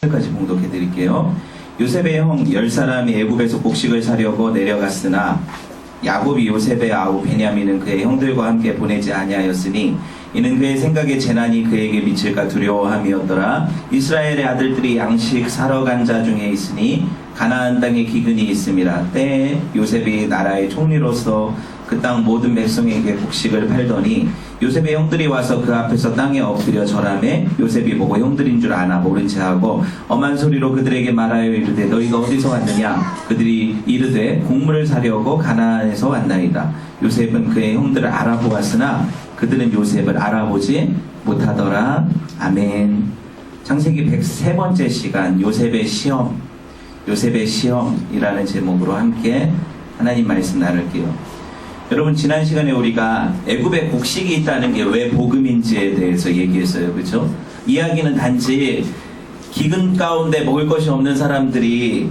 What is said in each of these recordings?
까지 봉독해 드릴게요. 요셉의 형 10사람이 애굽에서 곡식을 사려고 내려갔으나 야곱이 요셉의 아우 베냐민은 그의 형들과 함께 보내지 아니하였으니 이는 그의 생각에 재난이 그에게 미칠까 두려워함이었더라. 이스라엘의 아들들이 양식 사러 간 자 중에 있으니 가나안 땅에 기근이 있음이라. 때에 요셉이 나라의 총리로서 그 땅 모든 백성에게 곡식을 팔더니 요셉의 형들이 와서 그 앞에서 땅에 엎드려 절하매 요셉이 보고 형들인 줄 아나 모른 채 하고 엄한 소리로 그들에게 말하여 이르되 너희가 어디서 왔느냐. 그들이 이르되 곡물을 사려고 가나안에서 왔나이다. 요셉은 그의 형들을 알아보았으나 그들은 요셉을 알아보지 못하더라. 아멘. 창세기 103번째 시간 요셉의 시험이라는 제목으로 함께 하나님 말씀 나눌게요. 여러분, 지난 시간에 우리가 애굽에 곡식이 있다는 게 왜 복음인지에 대해서 얘기했어요. 그렇죠? 이야기는 단지 기근 가운데 먹을 것이 없는 사람들이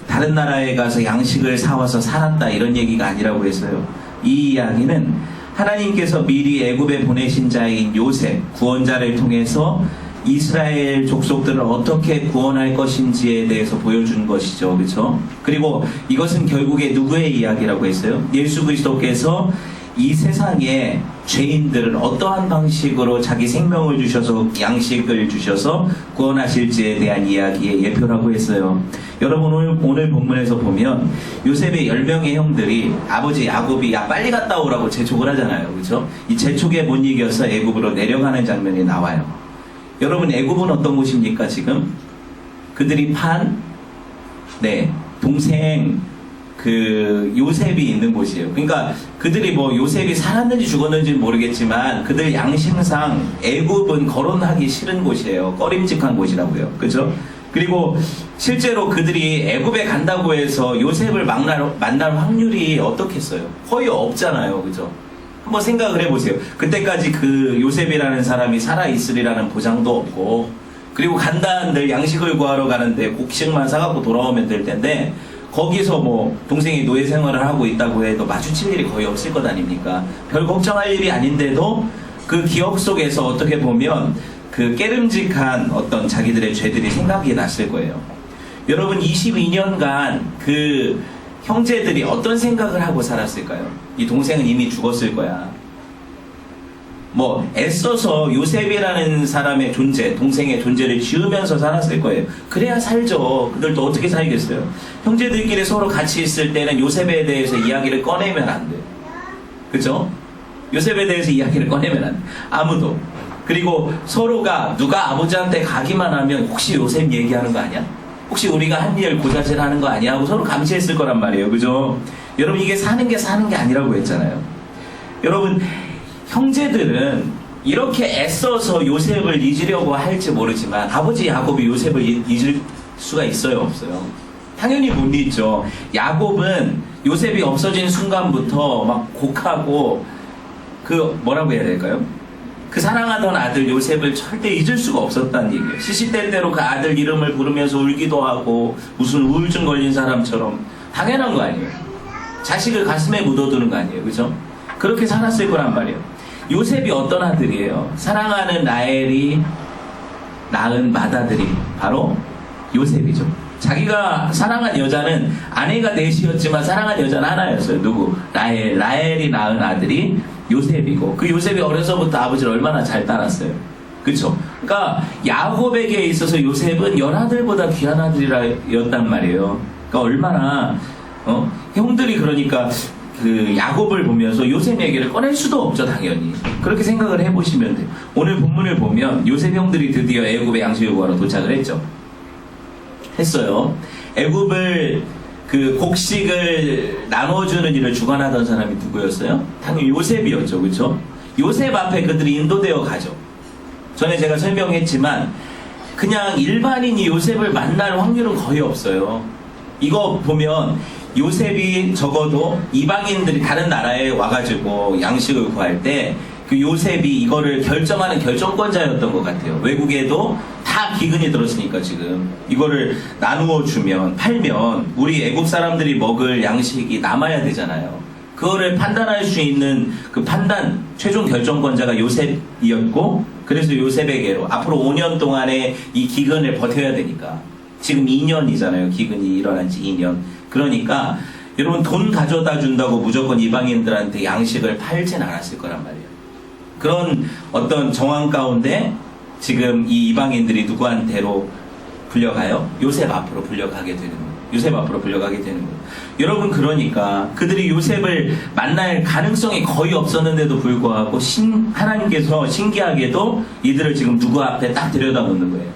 다른 나라에 가서 양식을 사와서 살았다 이런 얘기가 아니라고 했어요. 이 이야기는 하나님께서 미리 애굽에 보내신 자인 요셉, 구원자를 통해서 이스라엘 족속들을 어떻게 구원할 것인지에 대해서 보여준 것이죠. 그렇죠? 그리고 이것은 결국에 누구의 이야기라고 했어요? 예수 그리스도께서 이 세상에 죄인들을 어떠한 방식으로 자기 생명을 주셔서 양식을 주셔서 구원하실지에 대한 이야기의 예표라고 했어요. 여러분, 오늘 본문에서 보면 요셉의 10명의 형들이 아버지 야곱이 야 빨리 갔다 오라고 재촉을 하잖아요. 그렇죠? 이 재촉에 못 이겨서 애굽으로 내려가는 장면이 나와요. 여러분, 애굽은 어떤 곳입니까? 지금 그들이 동생 요셉이 있는 곳이에요. 그러니까 그들이 뭐 요셉이 살았는지 죽었는지 모르겠지만 그들 양심상 애굽은 거론하기 싫은 곳이에요. 꺼림직한 곳이라고요. 그렇죠? 그리고 실제로 그들이 애굽에 간다고 해서 요셉을 만날 확률이 어떻겠어요? 거의 없잖아요. 그렇죠? 한번 생각을 해보세요. 그때까지 그 요셉이라는 사람이 살아있으리라는 보장도 없고, 그리고 간다 한들 양식을 구하러 가는데 곡식만 사갖고 돌아오면 될 텐데 거기서 뭐 동생이 노예 생활을 하고 있다고 해도 마주칠 일이 거의 없을 것 아닙니까? 별 걱정할 일이 아닌데도 그 기억 속에서 어떻게 보면 그 깨름직한 어떤 자기들의 죄들이 생각이 났을 거예요. 여러분, 22년간 그 형제들이 어떤 생각을 하고 살았을까요? 이 동생은 이미 죽었을 거야. 뭐 애써서 요셉이라는 사람의 존재, 동생의 존재를 지으면서 살았을 거예요. 그래야 살죠. 그들도 어떻게 살겠어요? 형제들끼리 서로 같이 있을 때는 요셉에 대해서 이야기를 꺼내면 안 돼요. 그죠? 요셉에 대해서 이야기를 꺼내면 안 돼. 아무도. 그리고 서로가 누가 아버지한테 가기만 하면 혹시 요셉 얘기하는 거 아니야? 혹시 우리가 한 일 고자질 하는 거 아니야? 하고 서로 감시했을 거란 말이에요. 그죠? 여러분, 이게 사는 게 아니라고 했잖아요. 여러분, 형제들은 이렇게 애써서 요셉을 잊으려고 할지 모르지만 아버지 야곱이 요셉을 잊을 수가 있어요? 없어요? 당연히 못 잊죠. 야곱은 요셉이 없어진 순간부터 막 곡하고 뭐라고 해야 될까요? 그 사랑하던 아들 요셉을 절대 잊을 수가 없었다는 얘기예요. 시시때때로 그 아들 이름을 부르면서 울기도 하고 무슨 우울증 걸린 사람처럼. 당연한 거 아니에요. 자식을 가슴에 묻어두는 거 아니에요. 그죠? 그렇게 살았을 거란 말이에요. 요셉이 어떤 아들이에요? 사랑하는 라헬이 낳은 맏아들이 바로 요셉이죠. 자기가 사랑한 여자는 아내가 넷이었지만 사랑한 여자는 하나였어요. 누구? 라헬이 낳은 아들이 요셉이고, 그 요셉이 어려서부터 아버지를 얼마나 잘 따랐어요. 그쵸? 그러니까 야곱에게 있어서 요셉은 10아들보다 귀한 아들이었단 말이에요. 그러니까 얼마나 형들이 그러니까 그 야곱을 보면서 요셉 얘기를 꺼낼 수도 없죠. 당연히 그렇게 생각을 해보시면 돼요. 오늘 본문을 보면 요셉 형들이 드디어 애굽의 양식을 구하러 도착을 했어요. 애굽을 그 곡식을 나눠주는 일을 주관하던 사람이 누구였어요? 당연히 요셉이었죠. 그렇죠? 요셉 앞에 그들이 인도되어 가죠. 전에 제가 설명했지만 그냥 일반인이 요셉을 만날 확률은 거의 없어요. 이거 보면 요셉이 적어도 이방인들이 다른 나라에 와가지고 양식을 구할 때 그 요셉이 이거를 결정하는 결정권자였던 것 같아요. 외국에도 다 기근이 들었으니까 지금 이거를 나누어 주면, 팔면 우리 애국 사람들이 먹을 양식이 남아야 되잖아요. 그거를 판단할 수 있는 그 판단, 최종 결정권자가 요셉이었고, 그래서 요셉에게로 앞으로 5년 동안의 이 기근을 버텨야 되니까. 지금 2년이잖아요. 기근이 일어난 지 2년. 그러니까 여러분 돈 가져다 준다고 무조건 이방인들한테 양식을 팔진 않았을 거란 말이에요. 그런 어떤 정황 가운데 지금 이 이방인들이 누구한테로 불려가요? 요셉 앞으로 불려가게 되는 거예요. 요셉 앞으로 불려가게 되는 거예요. 여러분 그러니까 그들이 요셉을 만날 가능성이 거의 없었는데도 불구하고 하나님께서 신기하게도 이들을 지금 누구 앞에 딱 들여다 놓는 거예요.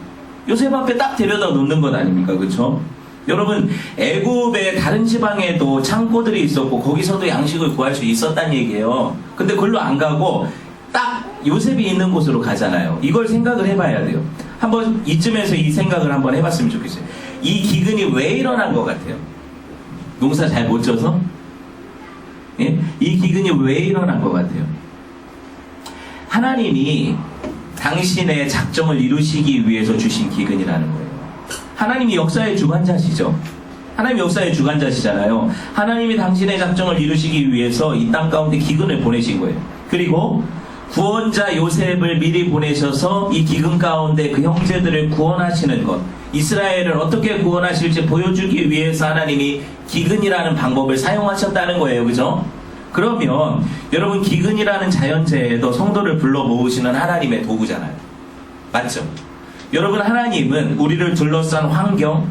요셉 앞에 딱 데려다 놓는 것 아닙니까? 그렇죠? 여러분 애굽의 다른 지방에도 창고들이 있었고 거기서도 양식을 구할 수 있었단 얘기예요. 근데 그걸로 안 가고 딱 요셉이 있는 곳으로 가잖아요. 이걸 생각을 해봐야 돼요. 한번 이쯤에서 이 생각을 한번 해봤으면 좋겠어요. 이 기근이 왜 일어난 것 같아요? 농사 잘 못 져서? 예? 이 기근이 왜 일어난 것 같아요? 하나님이 당신의 작정을 이루시기 위해서 주신 기근이라는 거예요. 하나님이 역사의 주관자시죠. 하나님이 역사의 주관자시잖아요. 하나님이 당신의 작정을 이루시기 위해서 이 땅 가운데 기근을 보내신 거예요. 그리고 구원자 요셉을 미리 보내셔서 이 기근 가운데 그 형제들을 구원하시는 것, 이스라엘을 어떻게 구원하실지 보여주기 위해서 하나님이 기근이라는 방법을 사용하셨다는 거예요. 그죠? 그러면 여러분 기근이라는 자연재해도 성도를 불러 모으시는 하나님의 도구잖아요. 맞죠? 여러분 하나님은 우리를 둘러싼 환경,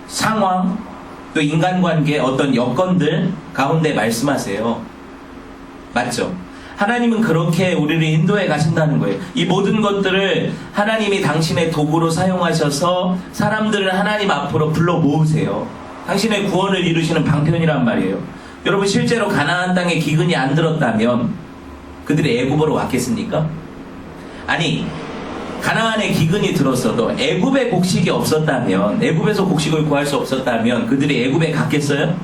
상황, 또 인간관계 어떤 여건들 가운데 말씀하세요. 맞죠? 하나님은 그렇게 우리를 인도해 가신다는 거예요. 이 모든 것들을 하나님이 당신의 도구로 사용하셔서 사람들을 하나님 앞으로 불러 모으세요. 당신의 구원을 이루시는 방편이란 말이에요. 여러분 실제로 가나안 땅에 기근이 안 들었다면 그들이 애굽으로 왔겠습니까? 아니 가나안에 기근이 들었어도 애굽에 곡식이 없었다면, 애굽에서 곡식을 구할 수 없었다면 그들이 애굽에 갔겠어요?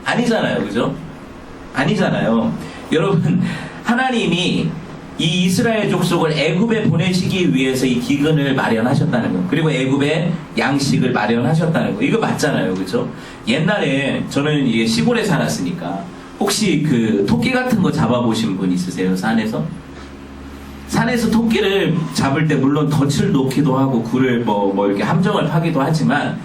아니잖아요. 그죠? 아니잖아요. 여러분 하나님이 이 이스라엘 족속을 애굽에 보내시기 위해서 이 기근을 마련하셨다는 거, 그리고 애굽에 양식을 마련하셨다는 거, 이거 맞잖아요. 그죠? 옛날에 저는 이게 시골에 살았으니까 혹시 그 토끼 같은 거 잡아보신 분 있으세요? 산에서? 산에서 토끼를 잡을 때 물론 덫을 놓기도 하고 굴을 뭐 이렇게 함정을 파기도 하지만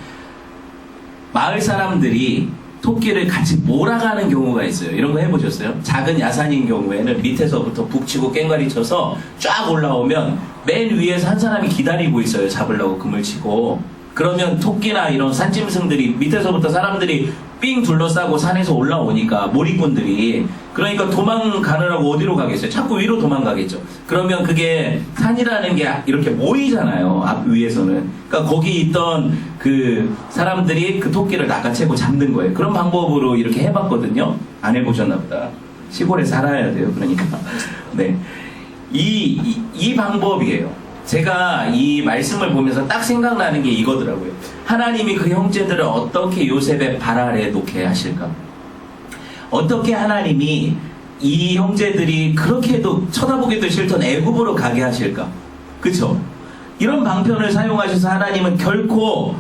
마을 사람들이 토끼를 같이 몰아가는 경우가 있어요. 이런 거 해보셨어요? 작은 야산인 경우에는 밑에서부터 북치고 깽가리 쳐서 쫙 올라오면 맨 위에서 한 사람이 기다리고 있어요. 잡으려고 그물 치고. 그러면 토끼나 이런 산짐승들이 밑에서부터 사람들이 삥 둘러싸고 산에서 올라오니까 몰입꾼들이, 그러니까 도망가느라고 어디로 가겠어요? 자꾸 위로 도망가겠죠. 그러면 그게 산이라는 게 이렇게 모이잖아요. 앞 위에서는. 그러니까 거기 있던 그 사람들이 그 토끼를 낚아채고 잡는 거예요. 그런 방법으로 이렇게 해봤거든요. 안 해보셨나 보다. 시골에 살아야 돼요. 그러니까. 네. 이 방법이에요. 제가 이 말씀을 보면서 딱 생각나는 게 이거더라고요. 하나님이 그 형제들을 어떻게 요셉의 발 아래에 놓게 하실까? 어떻게 하나님이 이 형제들이 그렇게도 쳐다보기도 싫던 애굽으로 가게 하실까? 그쵸? 이런 방편을 사용하셔서 하나님은 결코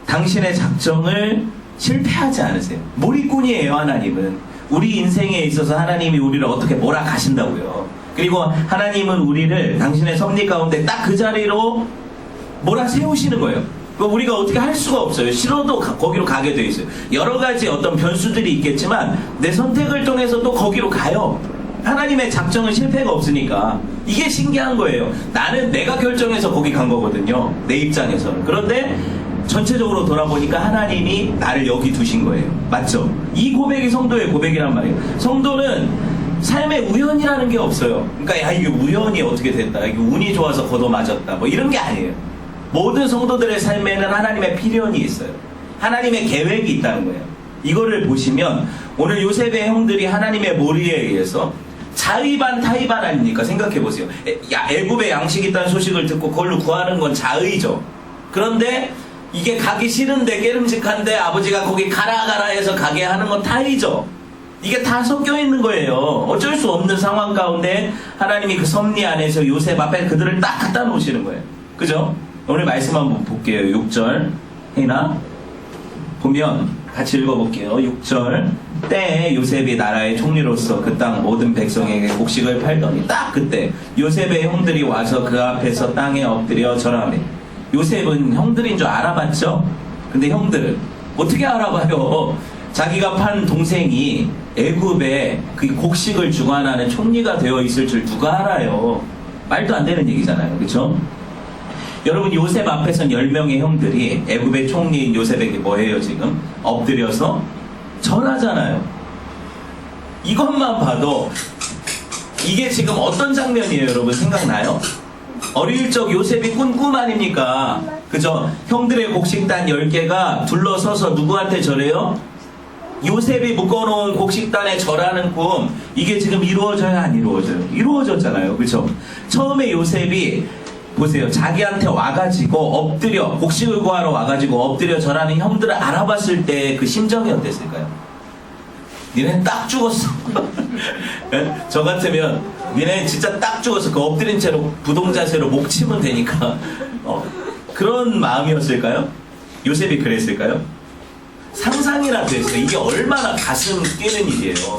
당신의 작정을 실패하지 않으세요. 몰입꾼이에요. 하나님은. 우리 인생에 있어서 하나님이 우리를 어떻게 몰아가신다고요. 그리고 하나님은 우리를 당신의 섭리 가운데 딱 그 자리로 몰아세우시는 거예요. 우리가 어떻게 할 수가 없어요. 싫어도 거기로 가게 돼 있어요. 여러 가지 어떤 변수들이 있겠지만 내 선택을 통해서 또 거기로 가요. 하나님의 작정은 실패가 없으니까. 이게 신기한 거예요. 나는 내가 결정해서 거기 간 거거든요. 내 입장에서는. 그런데 전체적으로 돌아보니까 하나님이 나를 여기 두신 거예요. 맞죠? 이 고백이 성도의 고백이란 말이에요. 성도는 삶에 우연이라는 게 없어요. 그러니까 야 이게 우연이 어떻게 됐다, 이게 운이 좋아서 걷어맞았다, 뭐 이런 게 아니에요. 모든 성도들의 삶에는 하나님의 필연이 있어요. 하나님의 계획이 있다는 거예요. 이거를 보시면 오늘 요셉의 형들이 하나님의 머리에 의해서 자의반 타의반 아닙니까? 생각해 보세요. 애굽에 양식이 있다는 소식을 듣고 그걸로 구하는 건 자의죠. 그런데 이게 가기 싫은데 깨름직한데 아버지가 거기 가라 해서 가게 하는 건 타의죠. 이게 다 섞여 있는 거예요. 어쩔 수 없는 상황 가운데 하나님이 그 섭리 안에서 요셉 앞에 그들을 딱 갖다 놓으시는 거예요. 그죠? 오늘 말씀 한번 볼게요. 6절 해나 보면 같이 읽어볼게요. 6절. 때에 요셉이 나라의 총리로서 그 땅 모든 백성에게 곡식을 팔더니 딱 그때 요셉의 형들이 와서 그 앞에서 땅에 엎드려 절하매. 요셉은 형들인 줄 알아봤죠? 근데 형들은 어떻게 알아봐요? 자기가 판 동생이 애굽에 그 곡식을 주관하는 총리가 되어 있을 줄 누가 알아요? 말도 안 되는 얘기잖아요. 그렇죠? 여러분, 요셉 앞에선 10명의 형들이 애굽의 총리인 요셉에게 뭐해요? 지금 엎드려서 절하잖아요. 이것만 봐도 이게 지금 어떤 장면이에요? 여러분 생각나요? 어릴 적 요셉이 꾼 꿈 아닙니까? 그죠? 형들의 곡식단 10개가 둘러서서 누구한테 절해요? 요셉이 묶어놓은 곡식단에 절하는 꿈. 이게 지금 이루어져요? 안 이루어져요? 이루어졌잖아요. 그죠? 처음에 요셉이 보세요. 자기한테 와가지고 엎드려, 곡식을 구하러 와가지고 엎드려 절하는 형들을 알아봤을 때 그 심정이 어땠을까요? 니네는 딱 죽었어. 저 같으면 니네는 진짜 딱 죽었어. 그 엎드린 채로 부동자세로 목 치면 되니까. 그런 마음이었을까요? 요셉이 그랬을까요? 상상이라도 했어요. 이게 얼마나 가슴 뛰는 일이에요.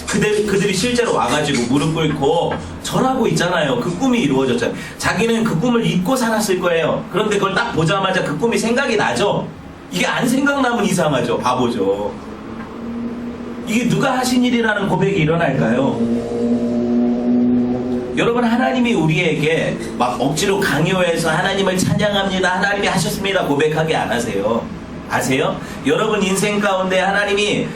그들이 실제로 와가지고 무릎 꿇고 절하고 있잖아요. 그 꿈이 이루어졌잖아요. 자기는 그 꿈을 잊고 살았을 거예요. 그런데 그걸 딱 보자마자 그 꿈이 생각이 나죠. 이게 안 생각나면 이상하죠. 바보죠. 이게 누가 하신 일이라는 고백이 일어날까요? 여러분, 하나님이 우리에게 막 억지로 강요해서 하나님을 찬양합니다, 하나님이 하셨습니다 고백하게 안 하세요. 아세요? 여러분 인생 가운데 하나님이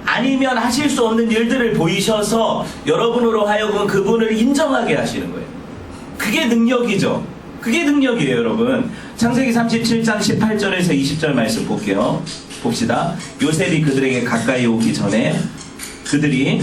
아니면 하실 수 없는 일들을 보이셔서 여러분으로 하여금 그분을 인정하게 하시는 거예요. 그게 능력이죠. 그게 능력이에요, 여러분. 창세기 37장 18절에서 20절 말씀 볼게요. 봅시다. 요셉이 그들에게 가까이 오기 전에 그들이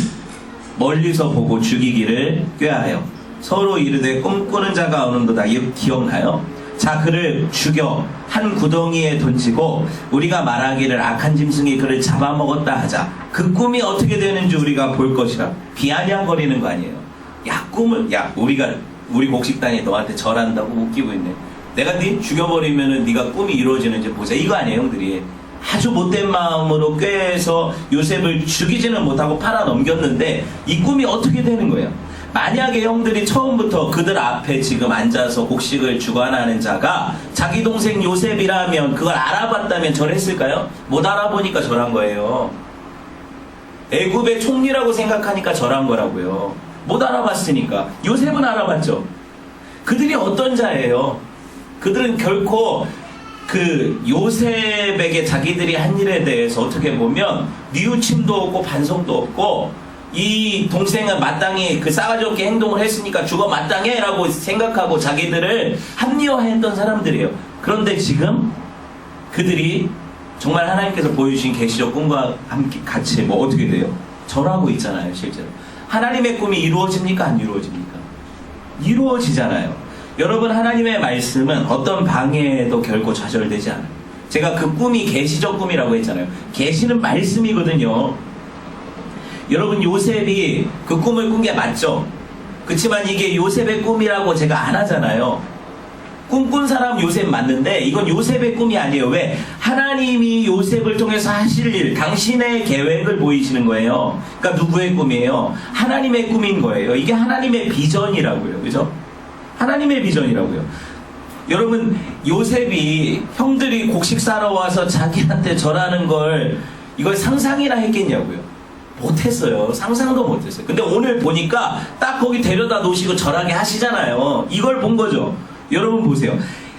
멀리서 보고 죽이기를 꾀하여 서로 이르되 꿈꾸는 자가 오는도다. 기억나요? 자, 그를 죽여 한 구덩이에 던지고 우리가 말하기를 악한 짐승이 그를 잡아먹었다 하자. 그 꿈이 어떻게 되는지 우리가 볼 것이라. 비아냥거리는 거 아니에요. 우리 곡식단이 너한테 절한다고 웃기고 있네. 내가 네 죽여버리면은 네가 꿈이 이루어지는지 보자. 이거 아니에요, 형들이. 아주 못된 마음으로 꾀해서 요셉을 죽이지는 못하고 팔아 넘겼는데 이 꿈이 어떻게 되는 거예요? 만약에 형들이 처음부터 그들 앞에 지금 앉아서 곡식을 주관하는 자가 자기 동생 요셉이라면, 그걸 알아봤다면 절했을까요? 못 알아보니까 절한 거예요. 애굽의 총리라고 생각하니까 절한 거라고요. 못 알아봤으니까. 요셉은 알아봤죠. 그들이 어떤 자예요? 그들은 결코 그 요셉에게 자기들이 한 일에 대해서 어떻게 보면 뉘우침도 없고 반성도 없고, 이 동생은 마땅히 그 싸가지 없게 행동을 했으니까 죽어 마땅해 라고 생각하고 자기들을 합리화했던 사람들이에요. 그런데 지금 그들이 정말 하나님께서 보여주신 계시적 꿈과 함께 같이 어떻게 돼요? 절하고 있잖아요. 실제로 하나님의 꿈이 이루어집니까? 안 이루어집니까? 이루어지잖아요. 여러분, 하나님의 말씀은 어떤 방해에도 결코 좌절되지 않아요. 제가 그 꿈이 계시적 꿈이라고 했잖아요. 계시는 말씀이거든요. 여러분, 요셉이 그 꿈을 꾼 게 맞죠? 그렇지만 이게 요셉의 꿈이라고 제가 안 하잖아요. 꿈꾼 사람 요셉 맞는데 이건 요셉의 꿈이 아니에요. 왜? 하나님이 요셉을 통해서 하실 일, 당신의 계획을 보이시는 거예요. 그러니까 누구의 꿈이에요? 하나님의 꿈인 거예요. 이게 하나님의 비전이라고요. 그죠? 하나님의 비전이라고요. 여러분, 요셉이 형들이 곡식 사러 와서 자기한테 절하는 이걸 상상이나 했겠냐고요. 못했어요. 상상도 못했어요. 근데 오늘 보니까 딱 거기 데려다 놓으시고 절하게 하시잖아요. 이걸 본 거죠. 여러분 보세요.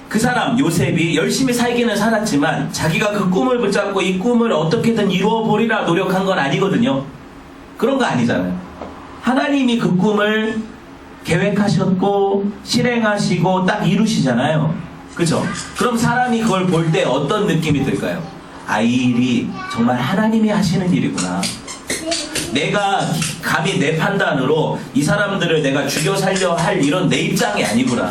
그 사람 요셉이 열심히 살기는 살았지만 자기가 그 꿈을 붙잡고 이 꿈을 어떻게든 이루어보리라 노력한 건 아니거든요. 그런 거 아니잖아요. 하나님이 그 꿈을 계획하셨고 실행하시고 딱 이루시잖아요. 그죠? 그럼 사람이 그걸 볼 때 어떤 느낌이 들까요? 아, 이 일이 정말 하나님이 하시는 일이구나. 내가 감히 내 판단으로 이 사람들을 내가 죽여 살려 할 이런 내 입장이 아니구나.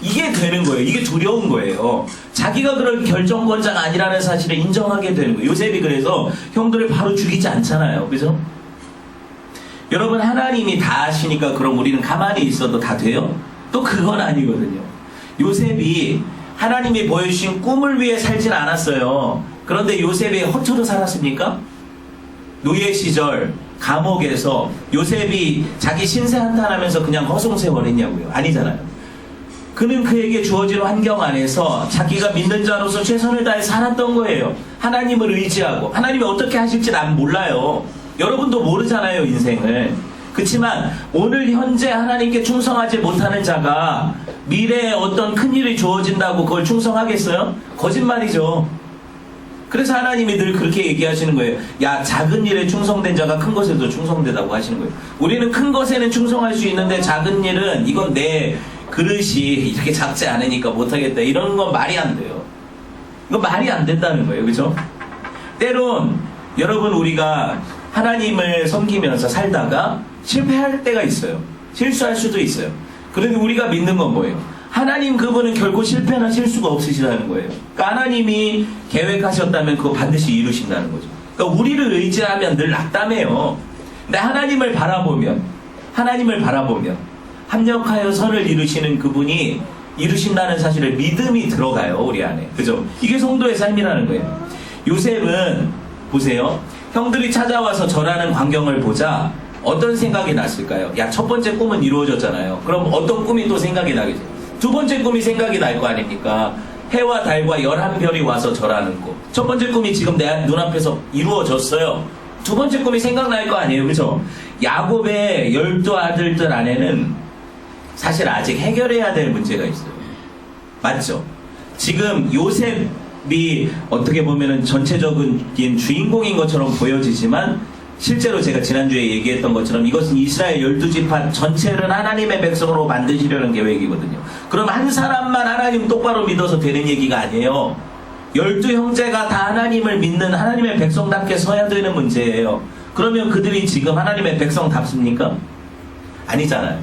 이게 되는 거예요. 이게 두려운 거예요. 자기가 그럴 결정권자가 아니라는 사실을 인정하게 되는 거예요. 요셉이 그래서 형들을 바로 죽이지 않잖아요. 그죠? 여러분, 하나님이 다 하시니까 그럼 우리는 가만히 있어도 다 돼요? 또 그건 아니거든요. 요셉이 하나님이 보여주신 꿈을 위해 살진 않았어요. 그런데 요셉이 허투루 살았습니까? 노예 시절 감옥에서 요셉이 자기 신세 한탄하면서 그냥 허송세월했냐고요? 아니잖아요. 그는 그에게 주어진 환경 안에서 자기가 믿는 자로서 최선을 다해 살았던 거예요. 하나님을 의지하고. 하나님이 어떻게 하실지 난 몰라요. 여러분도 모르잖아요, 인생을. 그렇지만 오늘 현재 하나님께 충성하지 못하는 자가 미래에 어떤 큰일이 주어진다고 그걸 충성하겠어요? 거짓말이죠. 그래서 하나님이 늘 그렇게 얘기하시는 거예요. 야, 작은 일에 충성된 자가 큰 것에도 충성되다고 하시는 거예요. 우리는 큰 것에는 충성할 수 있는데 작은 일은 이건 내 그릇이 이렇게 작지 않으니까 못하겠다. 이런 건 말이 안 돼요. 이건 말이 안 된다는 거예요. 그죠? 때론 여러분 우리가 하나님을 섬기면서 살다가 실패할 때가 있어요. 실수할 수도 있어요. 그런데 우리가 믿는 건 뭐예요? 하나님 그분은 결코 실패나 실수가 없으시다는 거예요. 그러니까 하나님이 계획하셨다면 그거 반드시 이루신다는 거죠. 그러니까 우리를 의지하면 늘 낙담해요. 근데 하나님을 바라보면 합력하여 선을 이루시는 그분이 이루신다는 사실을 믿음이 들어가요, 우리 안에. 그죠? 이게 성도의 삶이라는 거예요. 요셉은 보세요. 형들이 찾아와서 절하는 광경을 보자 어떤 생각이 났을까요? 야, 첫 번째 꿈은 이루어졌잖아요. 그럼 어떤 꿈이 또 생각이 나겠죠? 두 번째 꿈이 생각이 날 거 아닙니까? 해와 달과 11별이 와서 절하는 꿈. 첫 번째 꿈이 지금 내 눈앞에서 이루어졌어요. 두 번째 꿈이 생각날 거 아니에요. 그죠? 야곱의 12아들들 안에는 사실 아직 해결해야 될 문제가 있어요. 맞죠? 지금 요셉이 어떻게 보면은 전체적인 주인공인 것처럼 보여지지만 실제로 제가 지난주에 얘기했던 것처럼 이것은 이스라엘 12지파 전체를 하나님의 백성으로 만드시려는 계획이거든요. 그럼 한 사람만 하나님 똑바로 믿어서 되는 얘기가 아니에요. 12형제가 다 하나님을 믿는 하나님의 백성답게 서야 되는 문제예요. 그러면 그들이 지금 하나님의 백성답습니까? 아니잖아요.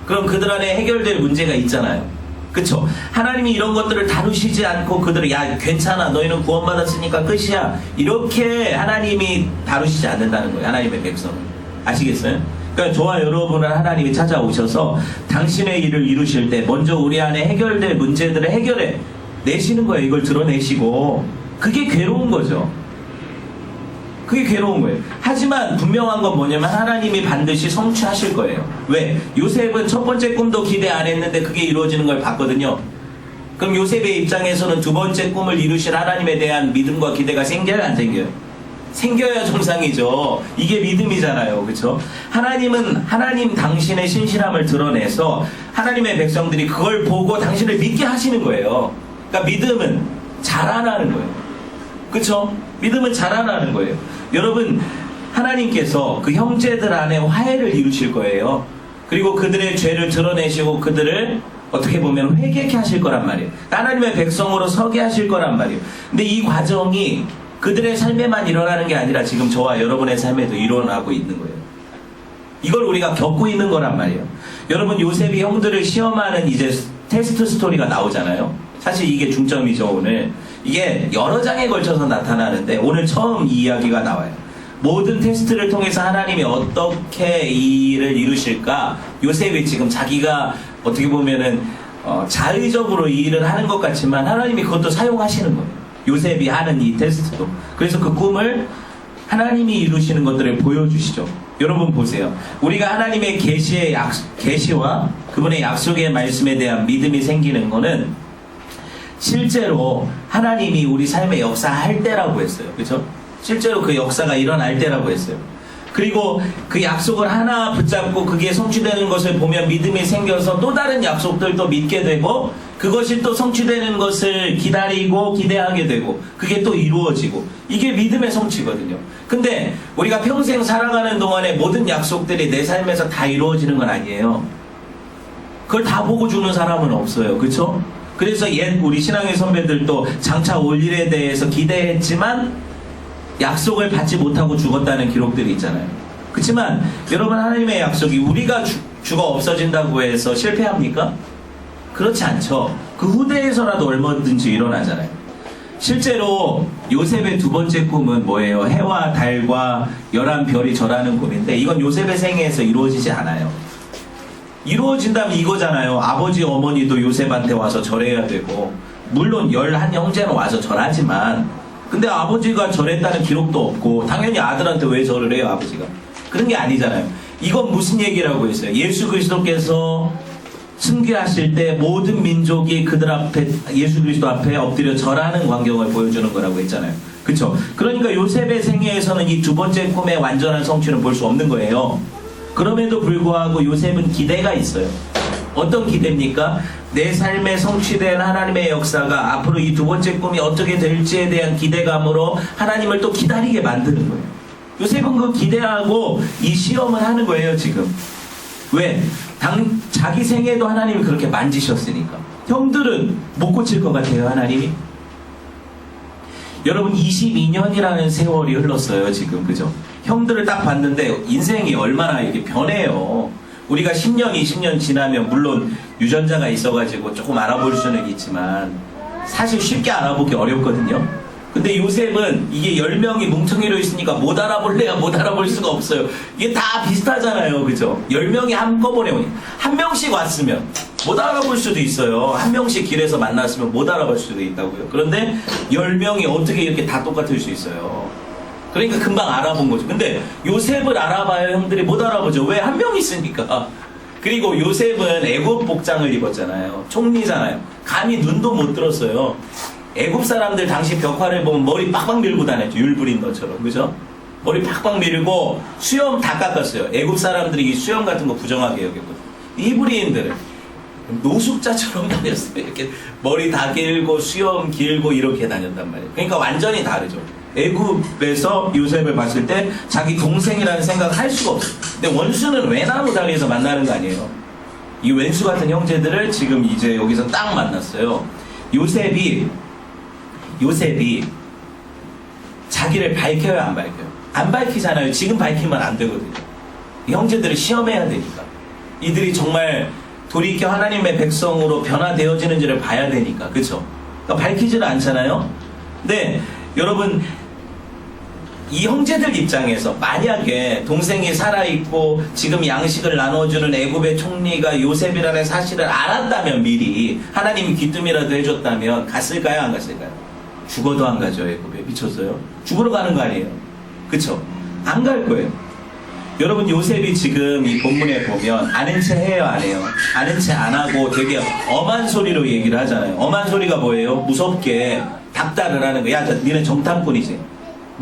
그럼 그들 안에 해결될 문제가 있잖아요. 그쵸? 하나님이 이런 것들을 다루시지 않고 그들을 야 괜찮아 너희는 구원받았으니까 끝이야 이렇게 하나님이 다루시지 않는다는 거예요. 하나님의 백성은. 아시겠어요? 그러니까 저와 여러분은 하나님이 찾아오셔서 당신의 일을 이루실 때 먼저 우리 안에 해결될 문제들을 해결해 내시는 거예요. 이걸 드러내시고 그게 괴로운 거죠. 그게 괴로운 거예요. 하지만 분명한 건 뭐냐면 하나님이 반드시 성취하실 거예요. 왜? 요셉은 첫 번째 꿈도 기대 안 했는데 그게 이루어지는 걸 봤거든요. 그럼 요셉의 입장에서는 두 번째 꿈을 이루실 하나님에 대한 믿음과 기대가 생겨요? 안 생겨요? 생겨야 정상이죠. 이게 믿음이잖아요. 그렇죠? 하나님은 하나님 당신의 신실함을 드러내서 하나님의 백성들이 그걸 보고 당신을 믿게 하시는 거예요. 그러니까 믿음은 자라나는 거예요. 그렇죠? 믿음은 자라나는 거예요. 여러분 하나님께서 그 형제들 안에 화해를 이루실 거예요. 그리고 그들의 죄를 드러내시고 그들을 어떻게 보면 회개케 하실 거란 말이에요. 하나님의 백성으로 서게 하실 거란 말이에요. 근데 이 과정이 그들의 삶에만 일어나는 게 아니라 지금 저와 여러분의 삶에도 일어나고 있는 거예요. 이걸 우리가 겪고 있는 거란 말이에요. 여러분 요셉이 형들을 시험하는 이제 테스트 스토리가 나오잖아요. 사실 이게 중점이죠. 오늘 이게 여러 장에 걸쳐서 나타나는데 오늘 처음 이 이야기가 나와요. 모든 테스트를 통해서 하나님이 어떻게 이 일을 이루실까 요셉이 지금 자기가 어떻게 보면은 자의적으로 이 일을 하는 것 같지만 하나님이 그것도 사용하시는 거예요. 요셉이 하는 이 테스트도. 그래서 그 꿈을 하나님이 이루시는 것들을 보여주시죠. 여러분 보세요. 우리가 하나님의 계시와 그분의 약속의 말씀에 대한 믿음이 생기는 거는 실제로 하나님이 우리 삶에 역사할 때라고 했어요. 그렇죠? 실제로 그 역사가 일어날 때라고 했어요. 그리고 그 약속을 하나 붙잡고 그게 성취되는 것을 보면 믿음이 생겨서 또 다른 약속들도 믿게 되고 그것이 또 성취되는 것을 기다리고 기대하게 되고 그게 또 이루어지고 이게 믿음의 성취거든요. 근데 우리가 평생 살아가는 동안에 모든 약속들이 내 삶에서 다 이루어지는 건 아니에요. 그걸 다 보고 죽는 사람은 없어요. 그렇죠? 그래서 옛 우리 신앙의 선배들도 장차 올 일에 대해서 기대했지만 약속을 받지 못하고 죽었다는 기록들이 있잖아요. 그렇지만 여러분 하나님의 약속이 우리가 죽어 없어진다고 해서 실패합니까? 그렇지 않죠. 그 후대에서라도 얼마든지 일어나잖아요. 실제로 요셉의 두 번째 꿈은 뭐예요? 해와 달과 11별이 절하는 꿈인데 이건 요셉의 생애에서 이루어지지 않아요. 이루어진다면 이거잖아요. 아버지 어머니도 요셉한테 와서 절해야 되고 물론 11형제는 와서 절하지만 근데 아버지가 절했다는 기록도 없고 당연히 아들한테 왜 절을 해요 아버지가? 그런 게 아니잖아요. 이건 무슨 얘기라고 했어요? 예수 그리스도께서 승귀하실 때 모든 민족이 그들 앞에 예수 그리스도 앞에 엎드려 절하는 광경을 보여주는 거라고 했잖아요. 그쵸? 그러니까 요셉의 생애에서는 이 두 번째 꿈의 완전한 성취는 볼 수 없는 거예요. 그럼에도 불구하고 요셉은 기대가 있어요. 어떤 기대입니까? 내 삶에 성취된 하나님의 역사가 앞으로 이 두 번째 꿈이 어떻게 될지에 대한 기대감으로 하나님을 또 기다리게 만드는 거예요. 요셉은 그 기대하고 이 시험을 하는 거예요 지금. 왜? 자기 생애도 하나님이 그렇게 만지셨으니까. 형들은 못 고칠 것 같아요 하나님이. 여러분 22년이라는 세월이 흘렀어요 지금. 그죠? 형들을 딱 봤는데 인생이 얼마나 이렇게 변해요. 우리가 10년 20년 지나면 물론 유전자가 있어가지고 조금 알아볼 수는 있지만 사실 쉽게 알아보기 어렵거든요. 근데 요셉은 이게 10명이 뭉텅이로 있으니까 못 알아볼래야 못 알아볼 수가 없어요. 이게 다 비슷하잖아요. 그죠? 10명이 한꺼번에 오니 한 명씩 왔으면 못 알아볼 수도 있어요. 한 명씩 길에서 만났으면 못 알아볼 수도 있다고요. 그런데 10명이 어떻게 이렇게 다 똑같을 수 있어요? 그러니까 금방 알아본 거죠. 근데 요셉을 알아봐요 형들이 못 알아보죠. 왜? 한 명 있으니까. 그리고 요셉은 애굽 복장을 입었잖아요. 총리잖아요. 감히 눈도 못 들었어요. 애굽 사람들 당시 벽화를 보면 머리 빡빡 밀고 다녔죠. 율브린더처럼. 그죠? 머리 빡빡 밀고 수염 다 깎았어요. 애굽 사람들이 이 수염 같은 거 부정하게 여겼거든요. 이브리인들은 노숙자처럼 다녔어요. 이렇게 머리 다 길고 수염 길고 이렇게 다녔단 말이에요. 그러니까 완전히 다르죠. 애굽에서 요셉을 봤을 때 자기 동생이라는 생각을 할 수가 없어요. 근데 원수는 외나무 다리에서 만나는 거 아니에요. 이 왼수 같은 형제들을 지금 이제 여기서 딱 만났어요. 요셉이 자기를 밝혀요 안 밝혀요? 안 밝히잖아요. 지금 밝히면 안 되거든요. 형제들을 시험해야 되니까. 이들이 정말 돌이켜 하나님의 백성으로 변화되어지는지를 봐야 되니까. 그쵸? 그러니까 밝히지는 않잖아요. 근데 여러분 이 형제들 입장에서 만약에 동생이 살아있고 지금 양식을 나눠주는 애굽의 총리가 요셉이라는 사실을 알았다면 미리 하나님이 귀뜸이라도 해줬다면 갔을까요 안 갔을까요? 죽어도 안 가죠. 애굽에 미쳤어요? 죽으러 가는 거 아니에요? 그쵸? 안 갈 거예요. 여러분 요셉이 지금 이 본문에 보면 아는 체 해요 안 해요? 아는 체 안 하고 되게 엄한 소리로 얘기를 하잖아요. 엄한 소리가 뭐예요? 무섭게 닥달을 하는 거야. 야 니네 정탐꾼이지,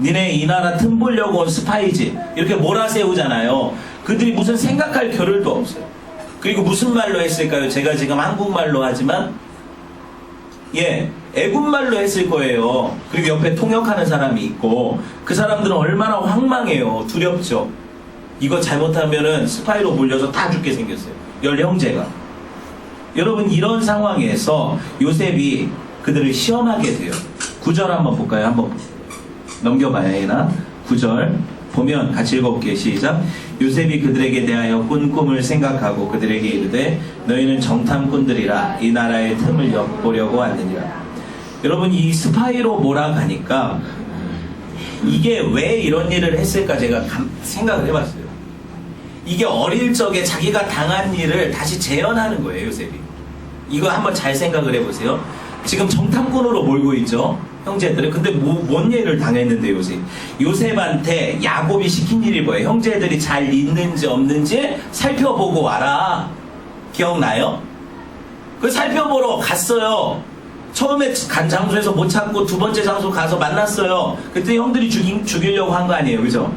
니네 이 나라 틈 보려고 온 스파이지, 이렇게 몰아세우잖아요. 그들이 무슨 생각할 겨를도 없어요. 그리고 무슨 말로 했을까요? 제가 지금 한국말로 하지만 애국말로 했을 거예요. 그리고 옆에 통역하는 사람이 있고 그 사람들은 얼마나 황망해요. 두렵죠. 이거 잘못하면은 스파이로 몰려서 다 죽게 생겼어요. 10형제가. 여러분 이런 상황에서 요셉이 그들을 시험하게 돼요. 9절 한번 볼까요? 한번 넘겨봐야 해나? 9절 보면 같이 읽어볼게요. 시작. 요셉이 그들에게 대하여 꾼 꿈을 생각하고 그들에게 이르되 너희는 정탐꾼들이라 이 나라의 틈을 엿보려고 왔느니라. 여러분 이 스파이로 몰아가니까 이게 왜 이런 일을 했을까 제가 생각을 해봤어요. 이게 어릴 적에 자기가 당한 일을 다시 재현하는 거예요. 요셉이. 이거 한번 잘 생각을 해보세요. 지금 정탐꾼으로 몰고 있죠 형제들은. 근데 뭔 일을 당했는데 요셉한테 야곱이 시킨 일이 뭐예요? 형제들이 잘 있는지 없는지 살펴보고 와라. 기억나요? 그 살펴보러 갔어요. 처음에 간 장소에서 못 찾고 두 번째 장소 가서 만났어요. 그때 형들이 죽이려고 한 거 아니에요, 그죠?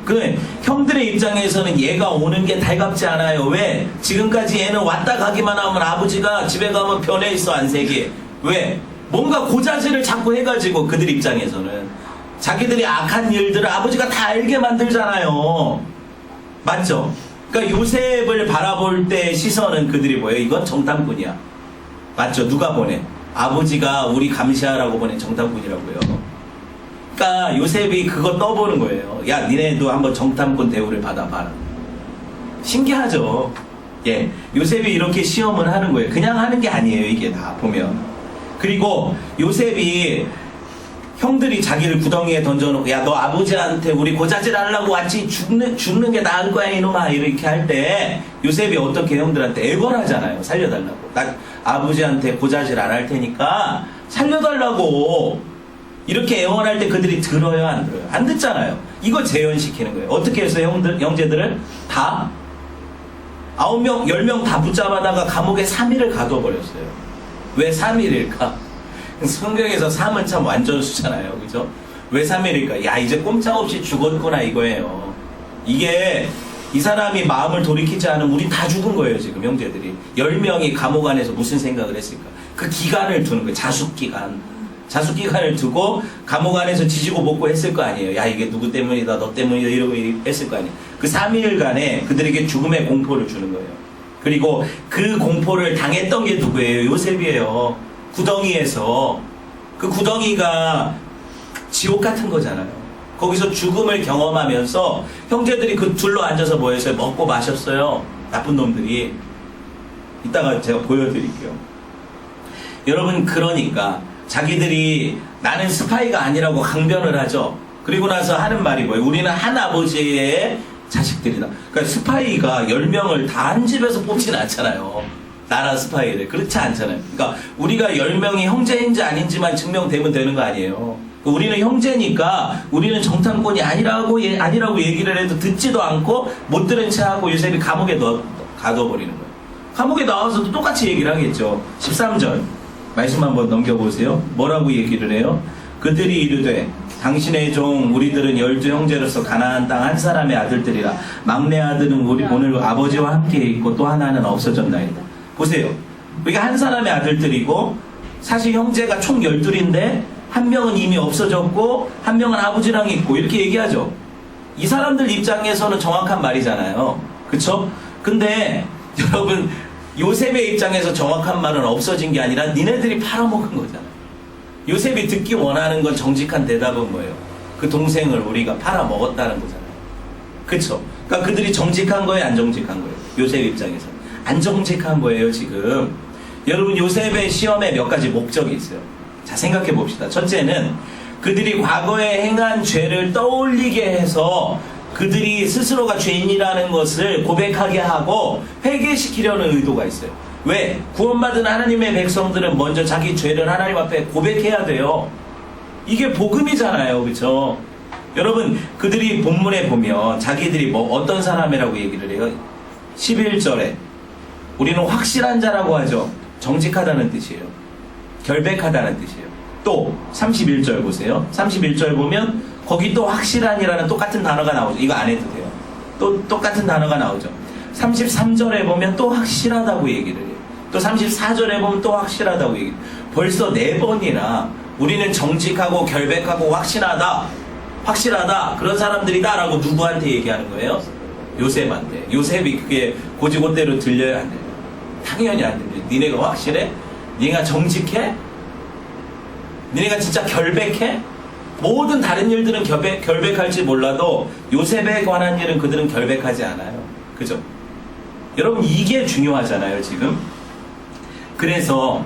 그 형들의 입장에서는 얘가 오는 게 달갑지 않아요. 왜? 지금까지 얘는 왔다 가기만 하면 아버지가 집에 가면 변해 있어 안색이. 왜? 뭔가 고자질을 자꾸 해가지고 그들 입장에서는 자기들이 악한 일들을 아버지가 다 알게 만들잖아요. 맞죠? 그러니까 요셉을 바라볼 때 시선은 그들이 뭐예요? 이건 정탐꾼이야. 맞죠? 누가 보내? 아버지가 우리 감시하라고 보낸 정탐꾼이라고요. 그러니까 요셉이 그거 떠보는 거예요. 야 니네도 한번 정탐꾼 대우를 받아봐라. 신기하죠? 요셉이 이렇게 시험을 하는 거예요. 그냥 하는 게 아니에요. 이게 다 보면. 그리고 요셉이 형들이 자기를 구덩이에 던져놓고 야 너 아버지한테 우리 고자질 하려고 왔지, 죽는 게 나을 거야 이놈아, 이렇게 할 때 요셉이 어떻게 형들한테 애걸하잖아요. 살려달라고. 나 아버지한테 고자질 안 할 테니까 살려달라고. 이렇게 애원할 때 그들이 들어요, 안 들어요? 안 듣잖아요. 이거 재현시키는 거예요. 어떻게 해서 형제들을 다 9명, 10명 다 붙잡아다가 감옥에 3일을 가둬버렸어요. 왜 3일일까? 성경에서 3은 참 완전수잖아요. 그죠? 왜 3일일까? 야, 이제 꼼짝없이 죽었구나 이거예요. 이게 이 사람이 마음을 돌이키지 않으면 우리 다 죽은 거예요, 지금 형제들이. 10명이 감옥 안에서 무슨 생각을 했을까? 그 기간을 두는 거예요. 자숙기간. 자숙기간을 두고 감옥 안에서 지지고 볶고 했을 거 아니에요. 야, 이게 누구 때문이다, 너 때문이다, 이러고 했을 거 아니에요. 그 3일간에 그들에게 죽음의 공포를 주는 거예요. 그리고 그 공포를 당했던 게 누구예요? 요셉이에요. 구덩이에서. 그 구덩이가 지옥 같은 거잖아요. 거기서 죽음을 경험하면서 형제들이 그 둘러 앉아서 뭐 했어요? 먹고 마셨어요. 나쁜 놈들이. 이따가 제가 보여드릴게요. 여러분, 그러니까 자기들이 나는 스파이가 아니라고 강변을 하죠. 그리고 나서 하는 말이 뭐예요? 우리는 한 아버지의 자식들이다. 그러니까 스파이가 10명을 다 한 집에서 뽑지는 않잖아요. 나라 스파이를. 그렇지 않잖아요. 그러니까 우리가 10명이 형제인지 아닌지만 증명되면 되는 거 아니에요. 우리는 형제니까 우리는 정탐꾼이 아니라고 얘기를 해도 듣지도 않고 못 들은 채 하고 요셉이 감옥에 가둬버리는 거예요. 감옥에 나와서도 똑같이 얘기를 하겠죠. 13절 말씀 한번 넘겨보세요. 뭐라고 얘기를 해요? 그들이 이르되 당신의 종 우리들은 12형제로서 가나안 땅 한 사람의 아들들이라. 막내 아들은 우리 오늘 아버지와 함께 있고 또 하나는 없어졌나이다. 보세요. 이게 한 사람의 아들들이고 사실 형제가 총 12인데 한 명은 이미 없어졌고 한 명은 아버지랑 있고 이렇게 얘기하죠. 이 사람들 입장에서는 정확한 말이잖아요. 그쵸? 근데 여러분, 요셉의 입장에서 정확한 말은 없어진 게 아니라 니네들이 팔아먹은 거잖아요. 요셉이 듣기 원하는 건 정직한 대답은 뭐예요? 그 동생을 우리가 팔아먹었다는 거잖아요. 그쵸? 그러니까 그들이 정직한 거예요, 안 정직한 거예요? 요셉 입장에서 안 정직한 거예요, 지금. 여러분, 요셉의 시험에 몇 가지 목적이 있어요. 자, 생각해 봅시다. 첫째는 그들이 과거에 행한 죄를 떠올리게 해서 그들이 스스로가 죄인이라는 것을 고백하게 하고 회개시키려는 의도가 있어요. 왜? 구원받은 하나님의 백성들은 먼저 자기 죄를 하나님 앞에 고백해야 돼요. 이게 복음이잖아요. 그렇죠? 여러분, 그들이 본문에 보면 자기들이 뭐 어떤 사람이라고 얘기를 해요? 11절에 우리는 확실한 자라고 하죠. 정직하다는 뜻이에요. 결백하다는 뜻이에요. 또 31절 보세요. 31절 보면 거기 또 확실한이라는 똑같은 단어가 나오죠. 이거 안 해도 돼요. 또 똑같은 단어가 나오죠. 33절에 보면 또 확실하다고 얘기를 해요. 또 34절에 보면 또 확실하다고 얘기해요. 벌써 4번이나 우리는 정직하고 결백하고 확실하다 그런 사람들이다 라고 누구한테 얘기하는 거예요? 요셉한테. 요셉이 그게 고지고대로 들려야 안 돼요. 당연히 안 됩니다. 니네가 확실해? 니네가 정직해? 니네가 진짜 결백해? 모든 다른 일들은 결백할지 몰라도 요셉에 관한 일은 그들은 결백하지 않아요. 그죠? 여러분, 이게 중요하잖아요, 지금. 그래서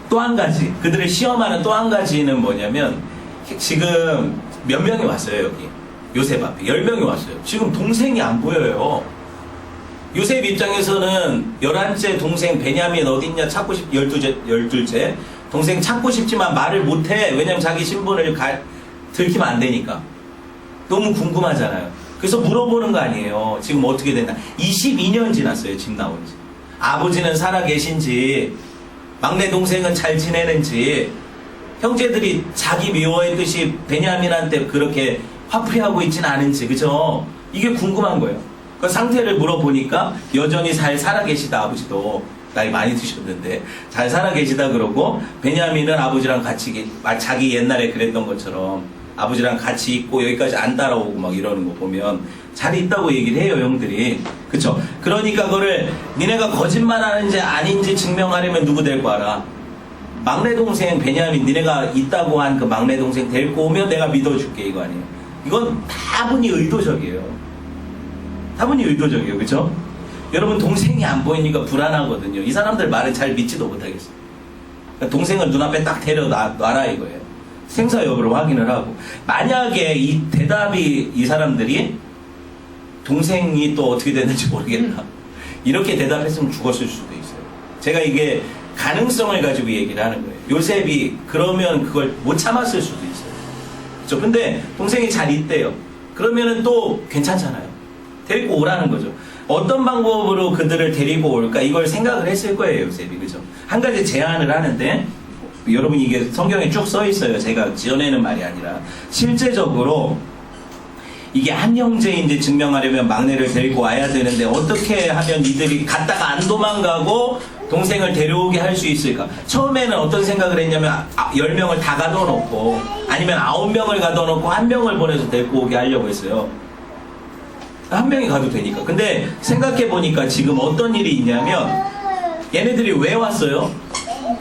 또 한 가지, 그들을 시험하는 또 한 가지는 뭐냐면, 지금 몇 명이 왔어요, 여기. 요셉 앞에. 10명이 왔어요. 지금 동생이 안 보여요. 요셉 입장에서는 11째 동생 베냐민 어딨냐 찾고 12째 동생 찾고 싶지만 말을 못해. 왜냐면 자기 신분을 들키면 안 되니까. 너무 궁금하잖아요. 그래서 물어보는 거 아니에요. 지금 어떻게 됐나. 22년 지났어요, 집 나온 지. 아버지는 살아 계신지, 막내 동생은 잘 지내는지, 형제들이 자기 미워했듯이 베냐민한테 그렇게 화풀이하고 있지는 않은지, 그죠? 이게 궁금한 거예요. 그 상태를 물어보니까 여전히 잘 살아 계시다. 아버지도 나이 많이 드셨는데 잘 살아 계시다 그러고, 베냐민은 아버지랑 같이 자기 옛날에 그랬던 것처럼 아버지랑 같이 있고 여기까지 안 따라오고 막 이러는 거 보면 잘 있다고 얘기를 해요, 형들이. 그쵸? 그러니까 그거를 니네가 거짓말하는지 아닌지 증명하려면 누구 데리고 와라? 막내 동생 베냐민, 니네가 있다고 한 그 막내 동생 데리고 오면 내가 믿어줄게, 이거 아니에요. 이건 다분히 의도적이에요. 다분히 의도적이에요. 그쵸? 여러분, 동생이 안 보이니까 불안하거든요. 이 사람들 말을 잘 믿지도 못하겠어요. 그러니까 동생을 눈앞에 딱 데려놔라 이거예요. 생사 여부를 확인을 하고. 만약에 이 대답이, 이 사람들이 동생이 또 어떻게 됐는지 모르겠다, 이렇게 대답했으면 죽었을 수도 있어요. 제가 이게 가능성을 가지고 얘기를 하는 거예요. 요셉이 그러면 그걸 못 참았을 수도 있어요. 그렇죠? 근데 동생이 잘 있대요. 그러면은 또 괜찮잖아요. 데리고 오라는 거죠. 어떤 방법으로 그들을 데리고 올까 이걸 생각을 했을 거예요, 요셉이. 그죠? 한 가지 제안을 하는데 여러분 이게 성경에 쭉 써 있어요. 제가 지어내는 말이 아니라 실제적으로 이게 한 형제인지 증명하려면 막내를 데리고 와야 되는데 어떻게 하면 이들이 갔다가 안 도망가고 동생을 데려오게 할 수 있을까? 처음에는 어떤 생각을 했냐면 10명을 다 가둬놓고 아니면 9명을 가둬놓고 1명을 보내서 데리고 오게 하려고 했어요. 1명이 가도 되니까. 근데 생각해보니까 지금 어떤 일이 있냐면 얘네들이 왜 왔어요?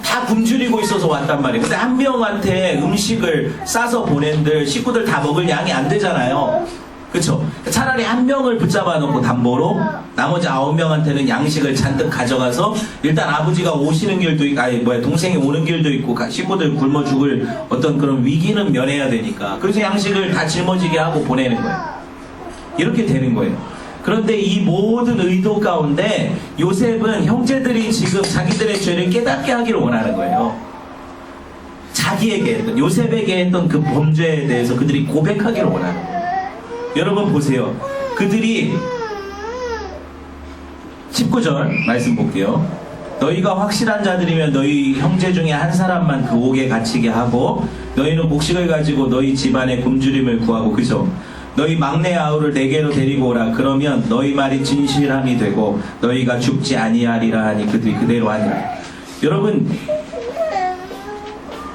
다 굶주리고 있어서 왔단 말이에요. 근데 1명한테 음식을 싸서 보낸들 식구들 다 먹을 양이 안 되잖아요. 그쵸? 차라리 1명을 붙잡아 놓고 담보로 나머지 9명한테는 양식을 잔뜩 가져가서 일단 아버지가 오시는 길도 있고 동생이 오는 길도 있고 식구들 굶어 죽을 어떤 그런 위기는 면해야 되니까 그래서 양식을 다 짊어지게 하고 보내는 거예요. 이렇게 되는 거예요. 그런데 이 모든 의도 가운데 요셉은 형제들이 지금 자기들의 죄를 깨닫게 하기를 원하는 거예요. 자기에게 했던, 요셉에게 했던 그 범죄에 대해서 그들이 고백하기를 원하는 거예요. 여러분 보세요. 그들이 19절 말씀 볼게요. 너희가 확실한 자들이면 너희 형제 중에 한 사람만 그 옥에 갇히게 하고 너희는 곡식을 가지고 너희 집안의 굶주림을 구하고 그죠? 너희 막내 아우를 내게로 데리고 오라. 그러면 너희 말이 진실함이 되고 너희가 죽지 아니하리라 하니 그들이 그대로 하니라. 여러분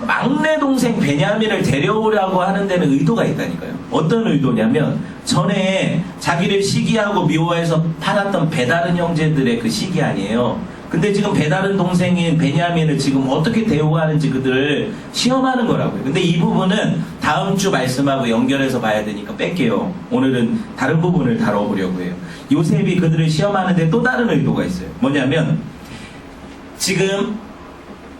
막내 동생 베냐민을 데려오라고 하는 데는 의도가 있다니까요. 어떤 의도냐면 전에 자기를 시기하고 미워해서 팔았던 배다른 형제들의 그 시기 아니에요. 근데 지금 배다른 동생인 베냐민을 지금 어떻게 대우하는지 그들을 시험하는 거라고요. 근데 이 부분은 다음 주 말씀하고 연결해서 봐야 되니까 뺄게요. 오늘은 다른 부분을 다뤄보려고 해요. 요셉이 그들을 시험하는데 또 다른 의도가 있어요. 뭐냐면 지금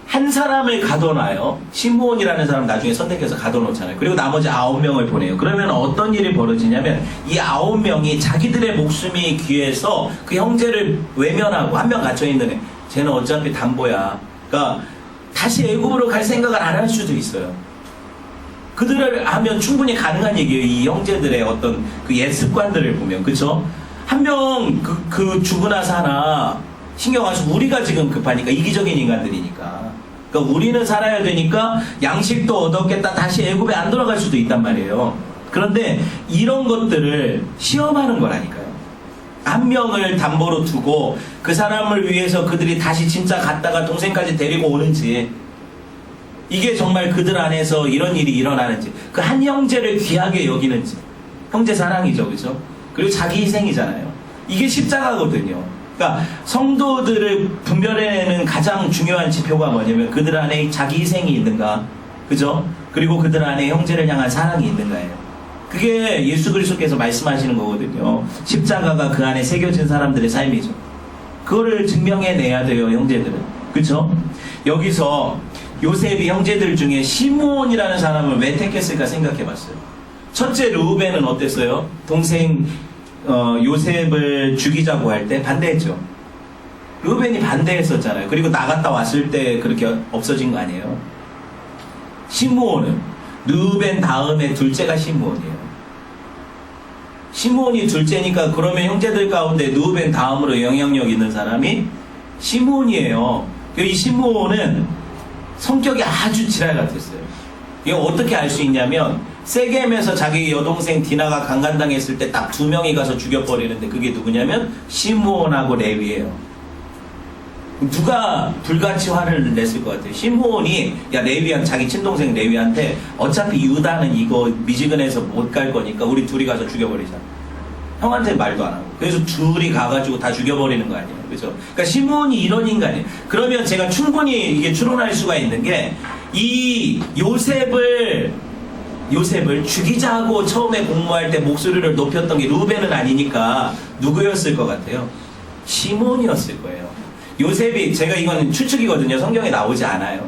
한 사람을 가둬놔요. 시므온이라는 사람 나중에 선택해서 가둬놓잖아요. 그리고 나머지 9명을 보내요. 그러면 어떤 일이 벌어지냐면 이 9명이 자기들의 목숨이 귀해서 그 형제를 외면하고 1명 갇혀있는 애. 쟤는 어차피 담보야. 그러니까 다시 애굽으로 갈 생각을 안 할 수도 있어요. 그들을 하면 충분히 가능한 얘기예요. 이 형제들의 어떤 그 옛 습관들을 보면. 그쵸? 한 명 그 죽으나 사나 신경 안 쓰고 우리가 지금 급하니까 이기적인 인간들이니까. 그러니까 우리는 살아야 되니까 양식도 얻었겠다. 다시 애굽에 안 돌아갈 수도 있단 말이에요. 그런데 이런 것들을 시험하는 거라니까요. 1명을 담보로 두고 그 사람을 위해서 그들이 다시 진짜 갔다가 동생까지 데리고 오는지 이게 정말 그들 안에서 이런 일이 일어나는지 그 한 형제를 귀하게 여기는지 형제 사랑이죠. 그죠? 그리고 자기 희생이잖아요. 이게 십자가거든요. 그러니까 성도들을 분별해내는 가장 중요한 지표가 뭐냐면 그들 안에 자기 희생이 있는가, 그죠? 그리고 그들 안에 형제를 향한 사랑이 있는가예요. 그게 예수 그리스도께서 말씀하시는 거거든요. 십자가가 그 안에 새겨진 사람들의 삶이죠. 그거를 증명해내야 돼요, 형제들은. 그쵸? 여기서 요셉이 형제들 중에 시므온이라는 사람을 왜 택했을까 생각해봤어요. 첫째 르우벤은 어땠어요? 동생 요셉을 죽이자고 할 때 반대했죠. 르우벤이 반대했었잖아요. 그리고 나갔다 왔을 때 그렇게 없어진 거 아니에요. 시므온은 르우벤 다음에 둘째가 시므온이에요. 시므온이 둘째니까 그러면 형제들 가운데 르우벤 다음으로 영향력 있는 사람이 시므온이에요. 이 시므온은 성격이 아주 지랄 같았어요. 이거 어떻게 알 수 있냐면 세겜에서 자기 여동생 디나가 강간당했을 때 딱 2명이 가서 죽여버리는데 그게 누구냐면 시므온하고 레위예요. 누가 불같이 화를 냈을 것 같아요. 시므온이 레위한 자기 친동생 레위한테 어차피 유다는 이거 미지근해서 못 갈 거니까 우리 둘이 가서 죽여버리자. 형한테 말도 안 하고. 그래서 둘이 가가지고 다 죽여버리는 거 아니에요. 그죠? 그러니까 시므온이 이런 인간이에요. 그러면 제가 충분히 이게 추론할 수가 있는 게 이 요셉을 죽이자고 처음에 공모할 때 목소리를 높였던 게 르우벤은 아니니까 누구였을 것 같아요? 시므온이었을 거예요. 요셉이, 제가 이건 추측이거든요. 성경에 나오지 않아요.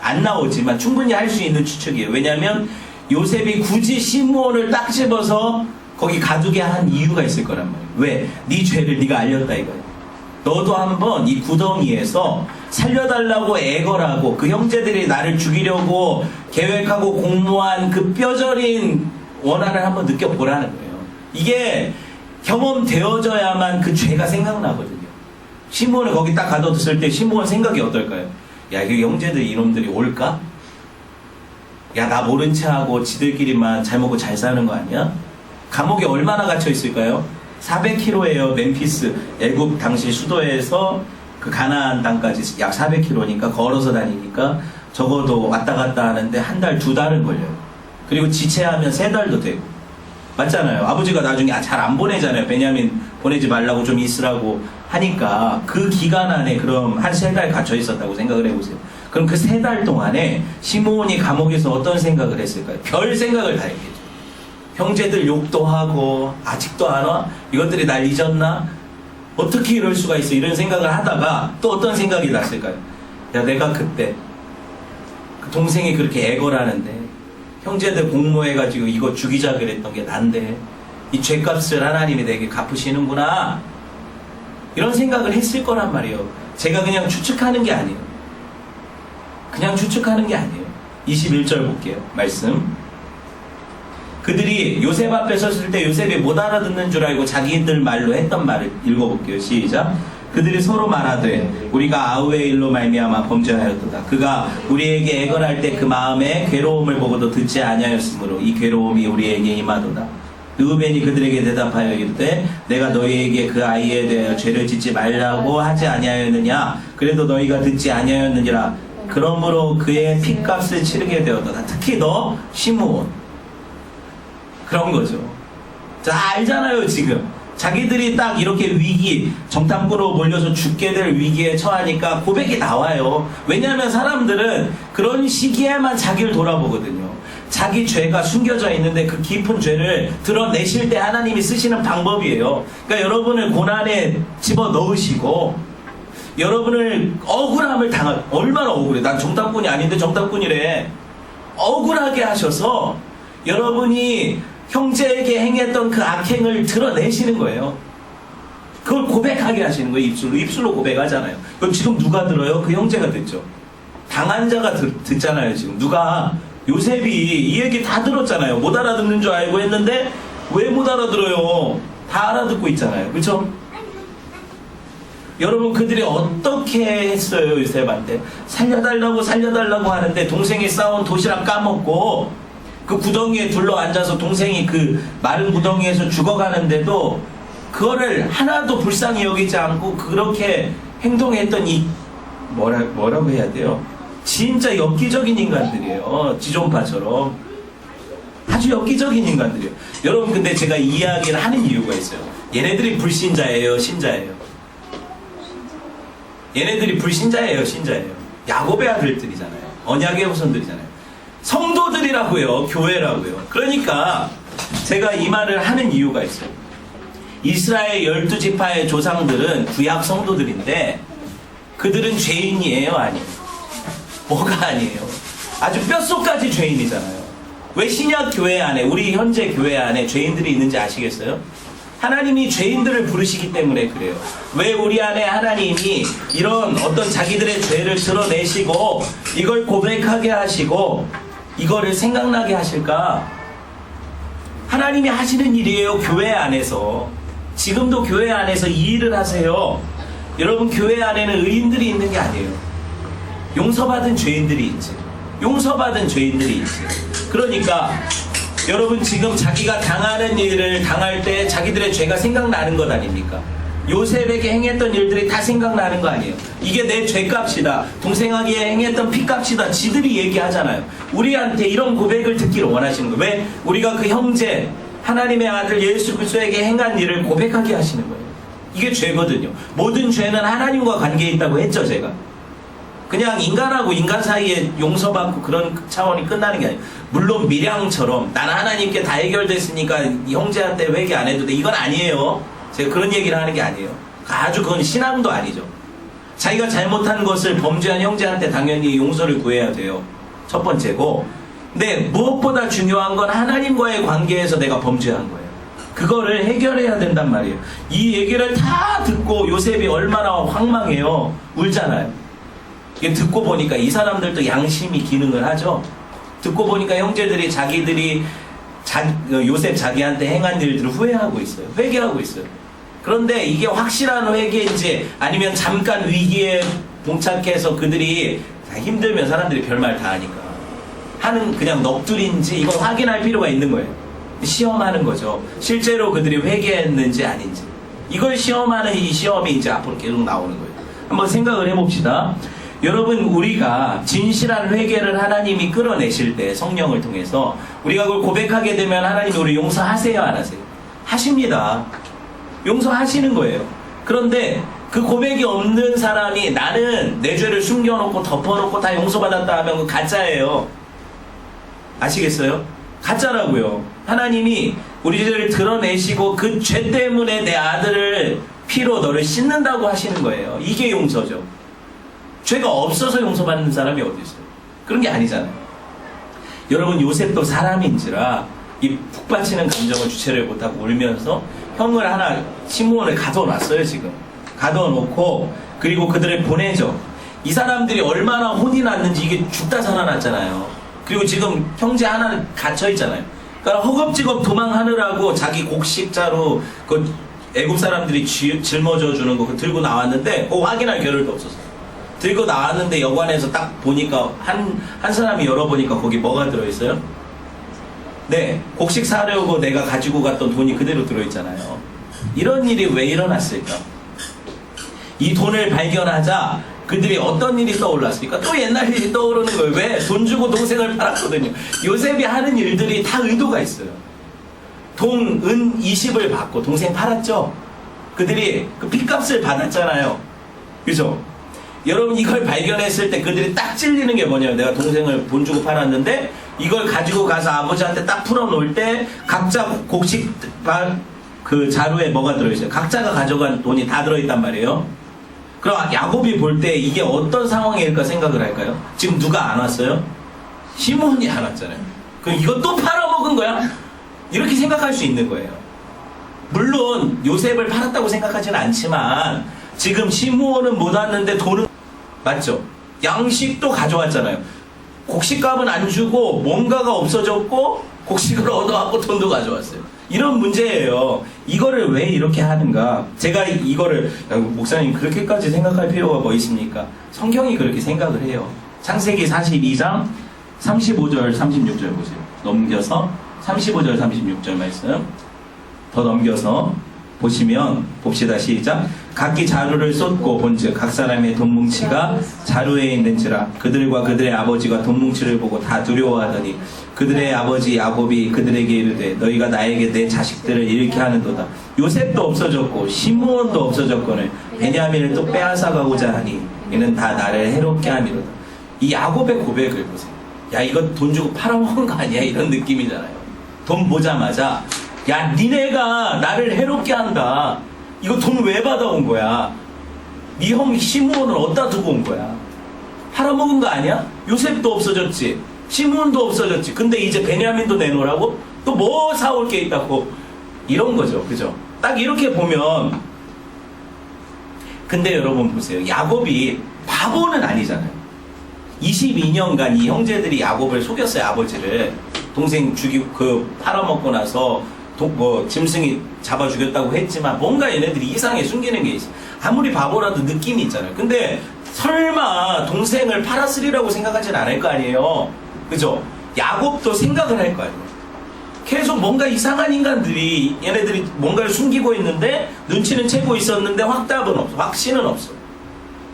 안 나오지만 충분히 할 수 있는 추측이에요. 왜냐하면 요셉이 굳이 시므온을 딱 집어서 거기 가두게 한 이유가 있을 거란 말이에요. 왜? 네 죄를 네가 알렸다 이거예요. 너도 한번 이 구덩이에서 살려달라고 애걸하고 그 형제들이 나를 죽이려고 계획하고 공모한 그 뼈저린 원한을 한번 느껴보라는 거예요. 이게 경험되어져야만 그 죄가 생각나거든요. 시므온을 거기 딱 가뒀을 때 시므온 생각이 어떨까요? 야, 이 형제들 이놈들이 올까? 야, 나 모른 체 하고 지들끼리만 잘 먹고 잘 사는 거 아니야? 감옥에 얼마나 갇혀 있을까요? 400km예요. 멤피스, 애굽 당시 수도에서 그 가나안 땅까지 약 400km니까 걸어서 다니니까 적어도 왔다 갔다 하는데 한 달, 두 달은 걸려요. 그리고 지체하면 3달도 되고. 맞잖아요. 아버지가 나중에 잘 안 보내잖아요. 베냐민 보내지 말라고 좀 있으라고 하니까 그 기간 안에 그럼 한 3달 갇혀 있었다고 생각을 해보세요. 그럼 그 3달 동안에 시므온이 감옥에서 어떤 생각을 했을까요? 별 생각을 다 했겠죠. 형제들 욕도 하고 아직도 안 와? 이것들이 날 잊었나? 어떻게 이럴 수가 있어? 이런 생각을 하다가 또 어떤 생각이 났을까요? 야, 내가 그때 그 동생이 그렇게 애걸하는데 형제들 공모해가지고 이거 죽이자 그랬던 게 난데 이 죄값을 하나님이 내게 갚으시는구나, 이런 생각을 했을 거란 말이에요. 제가 그냥 추측하는 게 아니에요. 그냥 추측하는 게 아니에요. 21절 볼게요. 말씀. 그들이 요셉 앞에 섰을 때 요셉이 못 알아듣는 줄 알고 자기들 말로 했던 말을 읽어볼게요. 시작. 그들이 서로 말하되 우리가 아우의 일로 말미암아 범죄하였도다. 그가 우리에게 애걸할 때 그 마음에 괴로움을 보고도 듣지 아니하였으므로 이 괴로움이 우리에게 임하도다. 르우벤이 그들에게 대답하여 이르되 내가 너희에게 그 아이에 대하여 죄를 짓지 말라고 하지 아니하였느냐? 그래도 너희가 듣지 아니하였느니라. 그러므로 그의 핏값을 치르게 되었도다. 특히 너 시므온. 그런 거죠. 자, 알잖아요. 지금 자기들이 딱 이렇게 위기, 정탐꾼으로 몰려서 죽게 될 위기에 처하니까 고백이 나와요. 왜냐하면 사람들은 그런 시기에만 자기를 돌아보거든요. 자기 죄가 숨겨져 있는데 그 깊은 죄를 드러내실 때 하나님이 쓰시는 방법이에요. 그러니까 여러분을 고난에 집어넣으시고 여러분을 억울함을 얼마나 억울해. 난 정탐꾼이 아닌데 정탐꾼이래. 억울하게 하셔서 여러분이 형제에게 행했던 그 악행을 드러내시는 거예요. 그걸 고백하게 하시는 거예요. 입술로 고백하잖아요. 그럼 지금 누가 들어요? 그 형제가 듣죠. 당한 자가 듣잖아요. 지금 누가, 요셉이 이 얘기 다 들었잖아요. 못 알아듣는 줄 알고 했는데 왜 못 알아들어요? 다 알아듣고 있잖아요. 그렇죠? 여러분, 그들이 어떻게 했어요? 요셉한테 살려달라고 하는데 동생이 싸온 도시락 까먹고 그 구덩이에 둘러앉아서 동생이 그 마른 구덩이에서 죽어가는데도 그거를 하나도 불쌍히 여기지 않고 그렇게 행동했던 이 뭐라고 해야 돼요? 진짜 엽기적인 인간들이에요. 지존파처럼 아주 엽기적인 인간들이에요. 여러분, 근데 제가 이 이야기를 하는 이유가 있어요. 얘네들이 불신자예요, 신자예요? 얘네들이 불신자예요, 신자예요? 야곱의 아들들이잖아요. 언약의 후손들이잖아요. 성도들이라고요. 교회라고요. 그러니까 제가 이 말을 하는 이유가 있어요. 이스라엘 12지파의 조상들은 구약 성도들인데 그들은 죄인이에요? 아니에요? 뭐가 아니에요? 아주 뼛속까지 죄인이잖아요. 왜 신약 교회 안에, 우리 현재 교회 안에 죄인들이 있는지 아시겠어요? 하나님이 죄인들을 부르시기 때문에 그래요. 왜 우리 안에 하나님이 이런 어떤 자기들의 죄를 드러내시고 이걸 고백하게 하시고 이거를 생각나게 하실까? 하나님이 하시는 일이에요. 교회 안에서. 지금도 교회 안에서 이 일을 하세요. 여러분, 교회 안에는 의인들이 있는 게 아니에요. 용서받은 죄인들이 있지. 용서받은 죄인들이 있지. 그러니까 여러분, 지금 자기가 당하는 일을 당할 때 자기들의 죄가 생각나는 것 아닙니까? 요셉에게 행했던 일들이 다 생각나는 거 아니에요? 이게 내 죄값이다. 동생에게 행했던 피값이다. 지들이 얘기하잖아요. 우리한테 이런 고백을 듣기를 원하시는 거예요. 왜? 우리가 그 형제, 하나님의 아들 예수 그리스도에게 행한 일을 고백하게 하시는 거예요. 이게 죄거든요. 모든 죄는 하나님과 관계에 있다고 했죠, 제가. 그냥 인간하고 인간 사이에 용서받고 그런 차원이 끝나는 게 아니에요. 물론 밀양처럼 난 하나님께 다 해결됐으니까 형제한테 회개 안 해도 돼. 이건 아니에요. 제가 그런 얘기를 하는 게 아니에요. 아주 그건 신앙도 아니죠. 자기가 잘못한 것을 범죄한 형제한테 당연히 용서를 구해야 돼요. 첫 번째고. 근데 무엇보다 중요한 건 하나님과의 관계에서 내가 범죄한 거예요. 그거를 해결해야 된단 말이에요. 이 얘기를 다 듣고 요셉이 얼마나 황망해요. 울잖아요. 이게 듣고 보니까 이 사람들도 양심이 기능을 하죠. 듣고 보니까 형제들이 자기들이 요셉 자기한테 행한 일들을 후회하고 있어요. 회개하고 있어요. 그런데 이게 확실한 회개인지 아니면 잠깐 위기에 봉착해서 그들이 힘들면 사람들이 별말 다 하니까 하는 그냥 넋두리인지 이걸 확인할 필요가 있는 거예요. 시험하는 거죠. 실제로 그들이 회개했는지 아닌지. 이걸 시험하는 이 시험이 이제 앞으로 계속 나오는 거예요. 한번 생각을 해봅시다. 여러분, 우리가 진실한 회개를 하나님이 끌어내실 때 성령을 통해서 우리가 그걸 고백하게 되면 하나님이 우리 용서하세요, 안 하세요? 하십니다. 용서하시는 거예요. 그런데 그 고백이 없는 사람이 나는 내 죄를 숨겨놓고 덮어놓고 다 용서받았다 하면 그 가짜예요. 아시겠어요? 가짜라고요. 하나님이 우리 죄를 드러내시고 그 죄 때문에 내 아들을 피로 너를 씻는다고 하시는 거예요. 이게 용서죠. 죄가 없어서 용서받는 사람이 어디 있어요? 그런 게 아니잖아요. 여러분, 요셉도 사람인지라 이 푹 받치는 감정을 주체를 못하고 울면서 형을 하나 시므온을 가둬놨어요. 지금 가둬놓고 그리고 그들을 보내죠. 이 사람들이 얼마나 혼이 났는지 이게 죽다 살아났잖아요. 그리고 지금 형제 하나는 갇혀있잖아요. 그러니까 허겁지겁 도망하느라고 자기 곡식자로 그 애국 사람들이 짊어져 주는 거 들고 나왔는데 그거 확인할 겨를도 없었어요. 들고 나왔는데 여관에서 딱 보니까 한 사람이 열어보니까 거기 뭐가 들어있어요? 네, 곡식 사려고 내가 가지고 갔던 돈이 그대로 들어있잖아요. 이런 일이 왜 일어났을까? 이 돈을 발견하자 그들이 어떤 일이 떠올랐습니까? 또 옛날 일이 떠오르는 거예요. 왜? 돈 주고 동생을 팔았거든요. 요셉이 하는 일들이 다 의도가 있어요. 은 20을 받고 동생 팔았죠? 그들이 그 핏값을 받았잖아요. 그죠? 여러분, 이걸 발견했을 때 그들이 딱 찔리는 게 뭐냐면 내가 동생을 돈 주고 팔았는데 이걸 가지고 가서 아버지한테 딱 풀어놓을 때 각자 곡식 그 자루에 뭐가 들어있어요? 각자가 가져간 돈이 다 들어있단 말이에요. 그럼 야곱이 볼 때 이게 어떤 상황일까 생각을 할까요? 지금 누가 안 왔어요? 시몬이 안 왔잖아요. 그럼 이거 또 팔아먹은 거야? 이렇게 생각할 수 있는 거예요. 물론 요셉을 팔았다고 생각하지는 않지만 지금 시므온은 못 왔는데 돈은 맞죠? 양식도 가져왔잖아요. 곡식값은 안 주고 뭔가가 없어졌고 곡식을 얻어갖고 돈도 가져왔어요. 이런 문제예요. 이거를 왜 이렇게 하는가? 제가 이거를 목사님 그렇게까지 생각할 필요가 뭐 있습니까? 성경이 그렇게 생각을 해요. 창세기 42장 35절 36절 보세요. 넘겨서 35절 36절 말씀 더 넘겨서 보시면 봅시다. 시작. 각기 자루를 쏟고 본즉 각 사람의 돈뭉치가 자루에 있는지라 그들과 그들의 아버지가 돈뭉치를 보고 다 두려워하더니 그들의 아버지 야곱이 그들에게 이르되 너희가 나에게 내 자식들을 잃게 하는도다. 요셉도 없어졌고 시므온도 없어졌거늘 베냐민을 또 빼앗아 가고자 하니 이는 다 나를 해롭게 함이로다. 이 야곱의 고백을 보세요. 야, 이거 돈 주고 팔아먹은 거 아니야? 이런 느낌이잖아요. 돈 보자마자 야, 니네가 나를 해롭게 한다. 이거 돈 왜 받아온 거야? 네 형 시므온을 어디다 두고 온 거야? 팔아먹은 거 아니야? 요셉도 없어졌지. 시므온도 없어졌지. 근데 이제 베냐민도 내놓으라고? 또 뭐 사올 게 있다고? 이런 거죠. 그죠? 딱 이렇게 보면 근데 여러분 보세요. 야곱이 바보는 아니잖아요. 22년간 이 형제들이 야곱을 속였어요. 아버지를. 동생 죽이고 팔아먹고 나서 짐승이 잡아 죽였다고 했지만 뭔가 얘네들이 이상하게 숨기는 게 있어. 아무리 바보라도 느낌이 있잖아요. 근데 설마 동생을 팔았으리라고 생각하진 않을 거 아니에요. 그죠? 야곱도 생각을 할 거 아니에요. 계속 뭔가 이상한 인간들이 얘네들이 뭔가를 숨기고 있는데 눈치는 채고 있었는데 확답은 없어. 확신은 없어.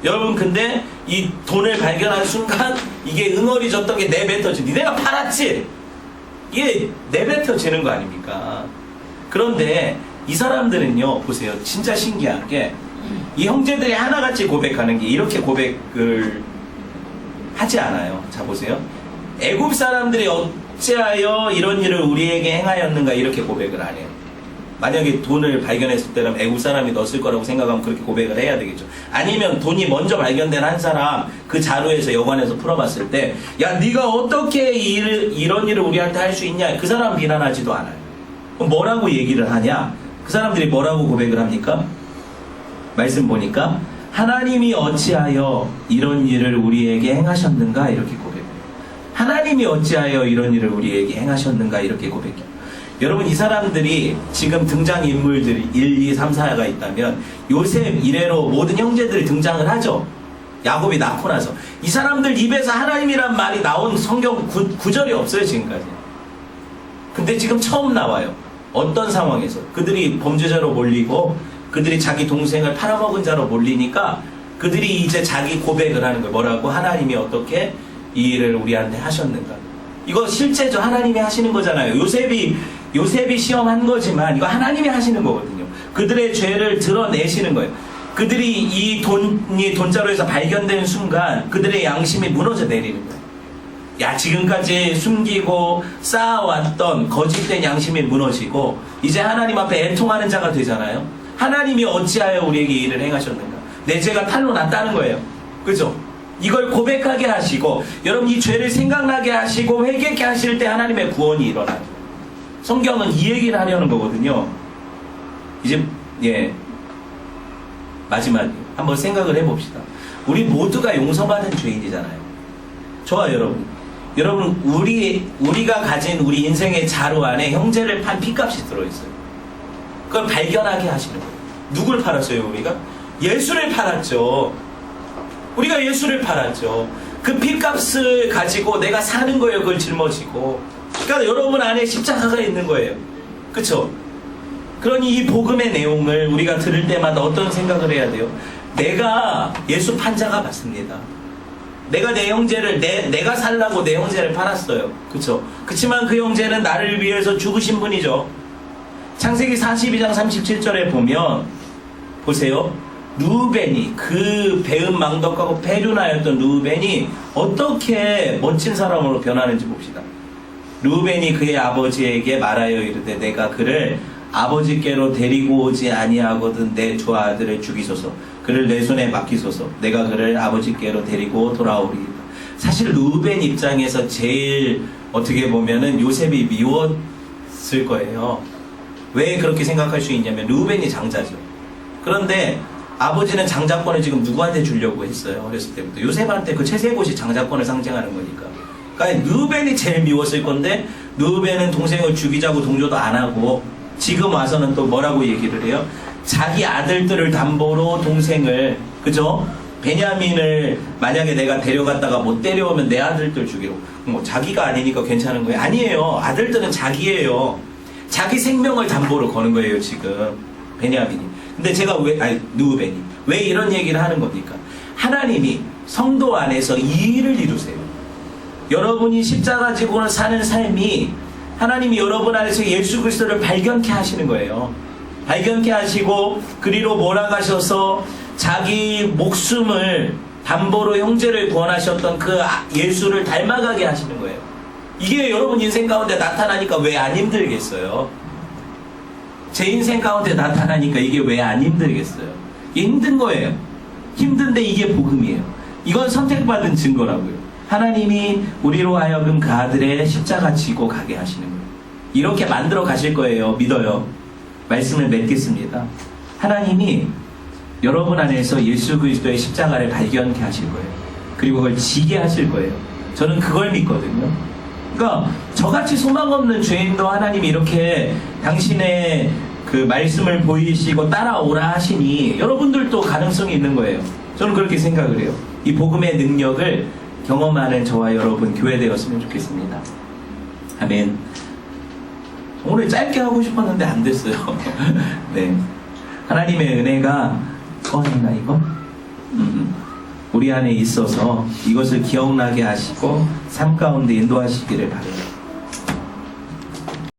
여러분, 근데 이 돈을 발견한 순간 이게 응어리졌던 게 내뱉어지. 니네가 팔았지? 이게 내뱉어지는 거 아닙니까? 그런데 이 사람들은요, 보세요. 진짜 신기한 게 이 형제들이 하나같이 고백하는 게 이렇게 고백을 하지 않아요. 자, 보세요. 애굽 사람들이 어찌하여 이런 일을 우리에게 행하였는가 이렇게 고백을 안 해요. 만약에 돈을 발견했을 때라면 애국 사람이 넣었을 거라고 생각하면 그렇게 고백을 해야 되겠죠. 아니면 돈이 먼저 발견된 한 사람 그 자루에서 여관에서 풀어봤을 때 야, 네가 어떻게 이런 일을 우리한테 할 수 있냐, 그 사람 비난하지도 않아요. 그럼 뭐라고 얘기를 하냐? 그 사람들이 뭐라고 고백을 합니까? 말씀 보니까 하나님이 어찌하여 이런 일을 우리에게 행하셨는가 이렇게 고백해요. 하나님이 어찌하여 이런 일을 우리에게 행하셨는가 이렇게 고백해요. 여러분 이 사람들이 지금 등장인물들이 1, 2, 3, 4가 있다면 요셉 이래로 모든 형제들이 등장을 하죠. 야곱이 낳고 나서 이 사람들 입에서 하나님이란 말이 나온 성경 구절이 없어요 지금까지. 근데 지금 처음 나와요. 어떤 상황에서 그들이 범죄자로 몰리고 그들이 자기 동생을 팔아먹은 자로 몰리니까 그들이 이제 자기 고백을 하는 거예요. 뭐라고? 하나님이 어떻게 이 일을 우리한테 하셨는가. 이거 실제죠. 하나님이 하시는 거잖아요. 요셉이 시험한 거지만 이거 하나님이 하시는 거거든요. 그들의 죄를 드러내시는 거예요. 그들이 이 돈이 돈자루에서 발견되는 순간 그들의 양심이 무너져 내리는 거예요. 야, 지금까지 숨기고 쌓아왔던 거짓된 양심이 무너지고 이제 하나님 앞에 애통하는 자가 되잖아요. 하나님이 어찌하여 우리에게 이를 행하셨는가. 내 죄가 탄로 났다는 거예요. 그죠? 이걸 고백하게 하시고 여러분 이 죄를 생각나게 하시고 회개케 하실 때 하나님의 구원이 일어나요. 성경은 이 얘기를 하려는 거거든요. 이제 마지막에 한번 생각을 해봅시다. 우리 모두가 용서받은 죄인이잖아요. 저와 여러분 우리가 가진 우리 인생의 자루 안에 형제를 판 피값이 들어있어요. 그걸 발견하게 하시는 거예요. 누굴 팔았어요 우리가? 예수를 팔았죠. 우리가 예수를 팔았죠. 그 피값을 가지고 내가 사는 거예요. 그걸 짊어지고. 그러니까 여러분 안에 십자가가 있는 거예요. 그쵸? 그러니 이 복음의 내용을 우리가 들을 때마다 어떤 생각을 해야 돼요? 내가 예수 판자가 맞습니다. 내가 내 형제를 내가 살라고 내 형제를 팔았어요. 그쵸? 그치만 그 형제는 나를 위해서 죽으신 분이죠. 창세기 42장 37절에 보면 보세요. 루벤이 그 배은망덕하고 패륜하였던 루벤이 어떻게 멋진 사람으로 변하는지 봅시다. 루벤이 그의 아버지에게 말하여 이르되 내가 그를 아버지께로 데리고 오지 아니하거든 내 두 아들을 죽이소서. 그를 내 손에 맡기소서. 내가 그를 아버지께로 데리고 돌아오리이다. 사실 루벤 입장에서 제일 어떻게 보면은 요셉이 미웠을 거예요. 왜 그렇게 생각할 수 있냐면 루벤이 장자죠. 그런데 아버지는 장자권을 지금 누구한테 주려고 했어요? 어렸을 때부터 요셉한테 그 채색옷이 장자권을 상징하는 거니까. 그러니까 루벤이 제일 미웠을 건데 루벤은 동생을 죽이자고 동조도 안 하고 지금 와서는 또 뭐라고 얘기를 해요? 자기 아들들을 담보로 동생을, 그죠? 베냐민을 만약에 내가 데려갔다가 못 데려오면 내 아들들 죽이고. 뭐 자기가 아니니까 괜찮은 거예요? 아니에요. 아들들은 자기예요. 자기 생명을 담보로 거는 거예요 지금 베냐민이. 근데 제가 누우벤이 왜 이런 얘기를 하는 겁니까? 하나님이 성도 안에서 이 일을 이루세요. 여러분이 십자가 지고 사는 삶이 하나님이 여러분 안에서 예수 그리스도를 발견케 하시는 거예요. 발견케 하시고 그리로 몰아가셔서 자기 목숨을 담보로 형제를 구원하셨던 그 예수를 닮아가게 하시는 거예요. 이게 여러분 인생 가운데 나타나니까 왜 안 힘들겠어요? 제 인생 가운데 나타나니까 이게 왜 안 힘들겠어요? 이게 힘든 거예요. 힘든데 이게 복음이에요. 이건 선택받은 증거라고요. 하나님이 우리로 하여금 그 아들의 십자가 지고 가게 하시는 거예요. 이렇게 만들어 가실 거예요. 믿어요. 말씀을 맺겠습니다. 하나님이 여러분 안에서 예수 그리스도의 십자가를 발견케 하실 거예요. 그리고 그걸 지게 하실 거예요. 저는 그걸 믿거든요. 그러니까 저같이 소망 없는 죄인도 하나님이 이렇게 당신의 그 말씀을 보이시고 따라오라 하시니 여러분들도 가능성이 있는 거예요. 저는 그렇게 생각을 해요. 이 복음의 능력을 경험하는 저와 여러분 교회 되었으면 좋겠습니다. 아멘. 오늘 짧게 하고 싶었는데 안 됐어요. 네. 하나님의 은혜가 꺼냈나 이거? 우리 안에 있어서 이것을 기억나게 하시고 삶 가운데 인도하시기를 바랍니다.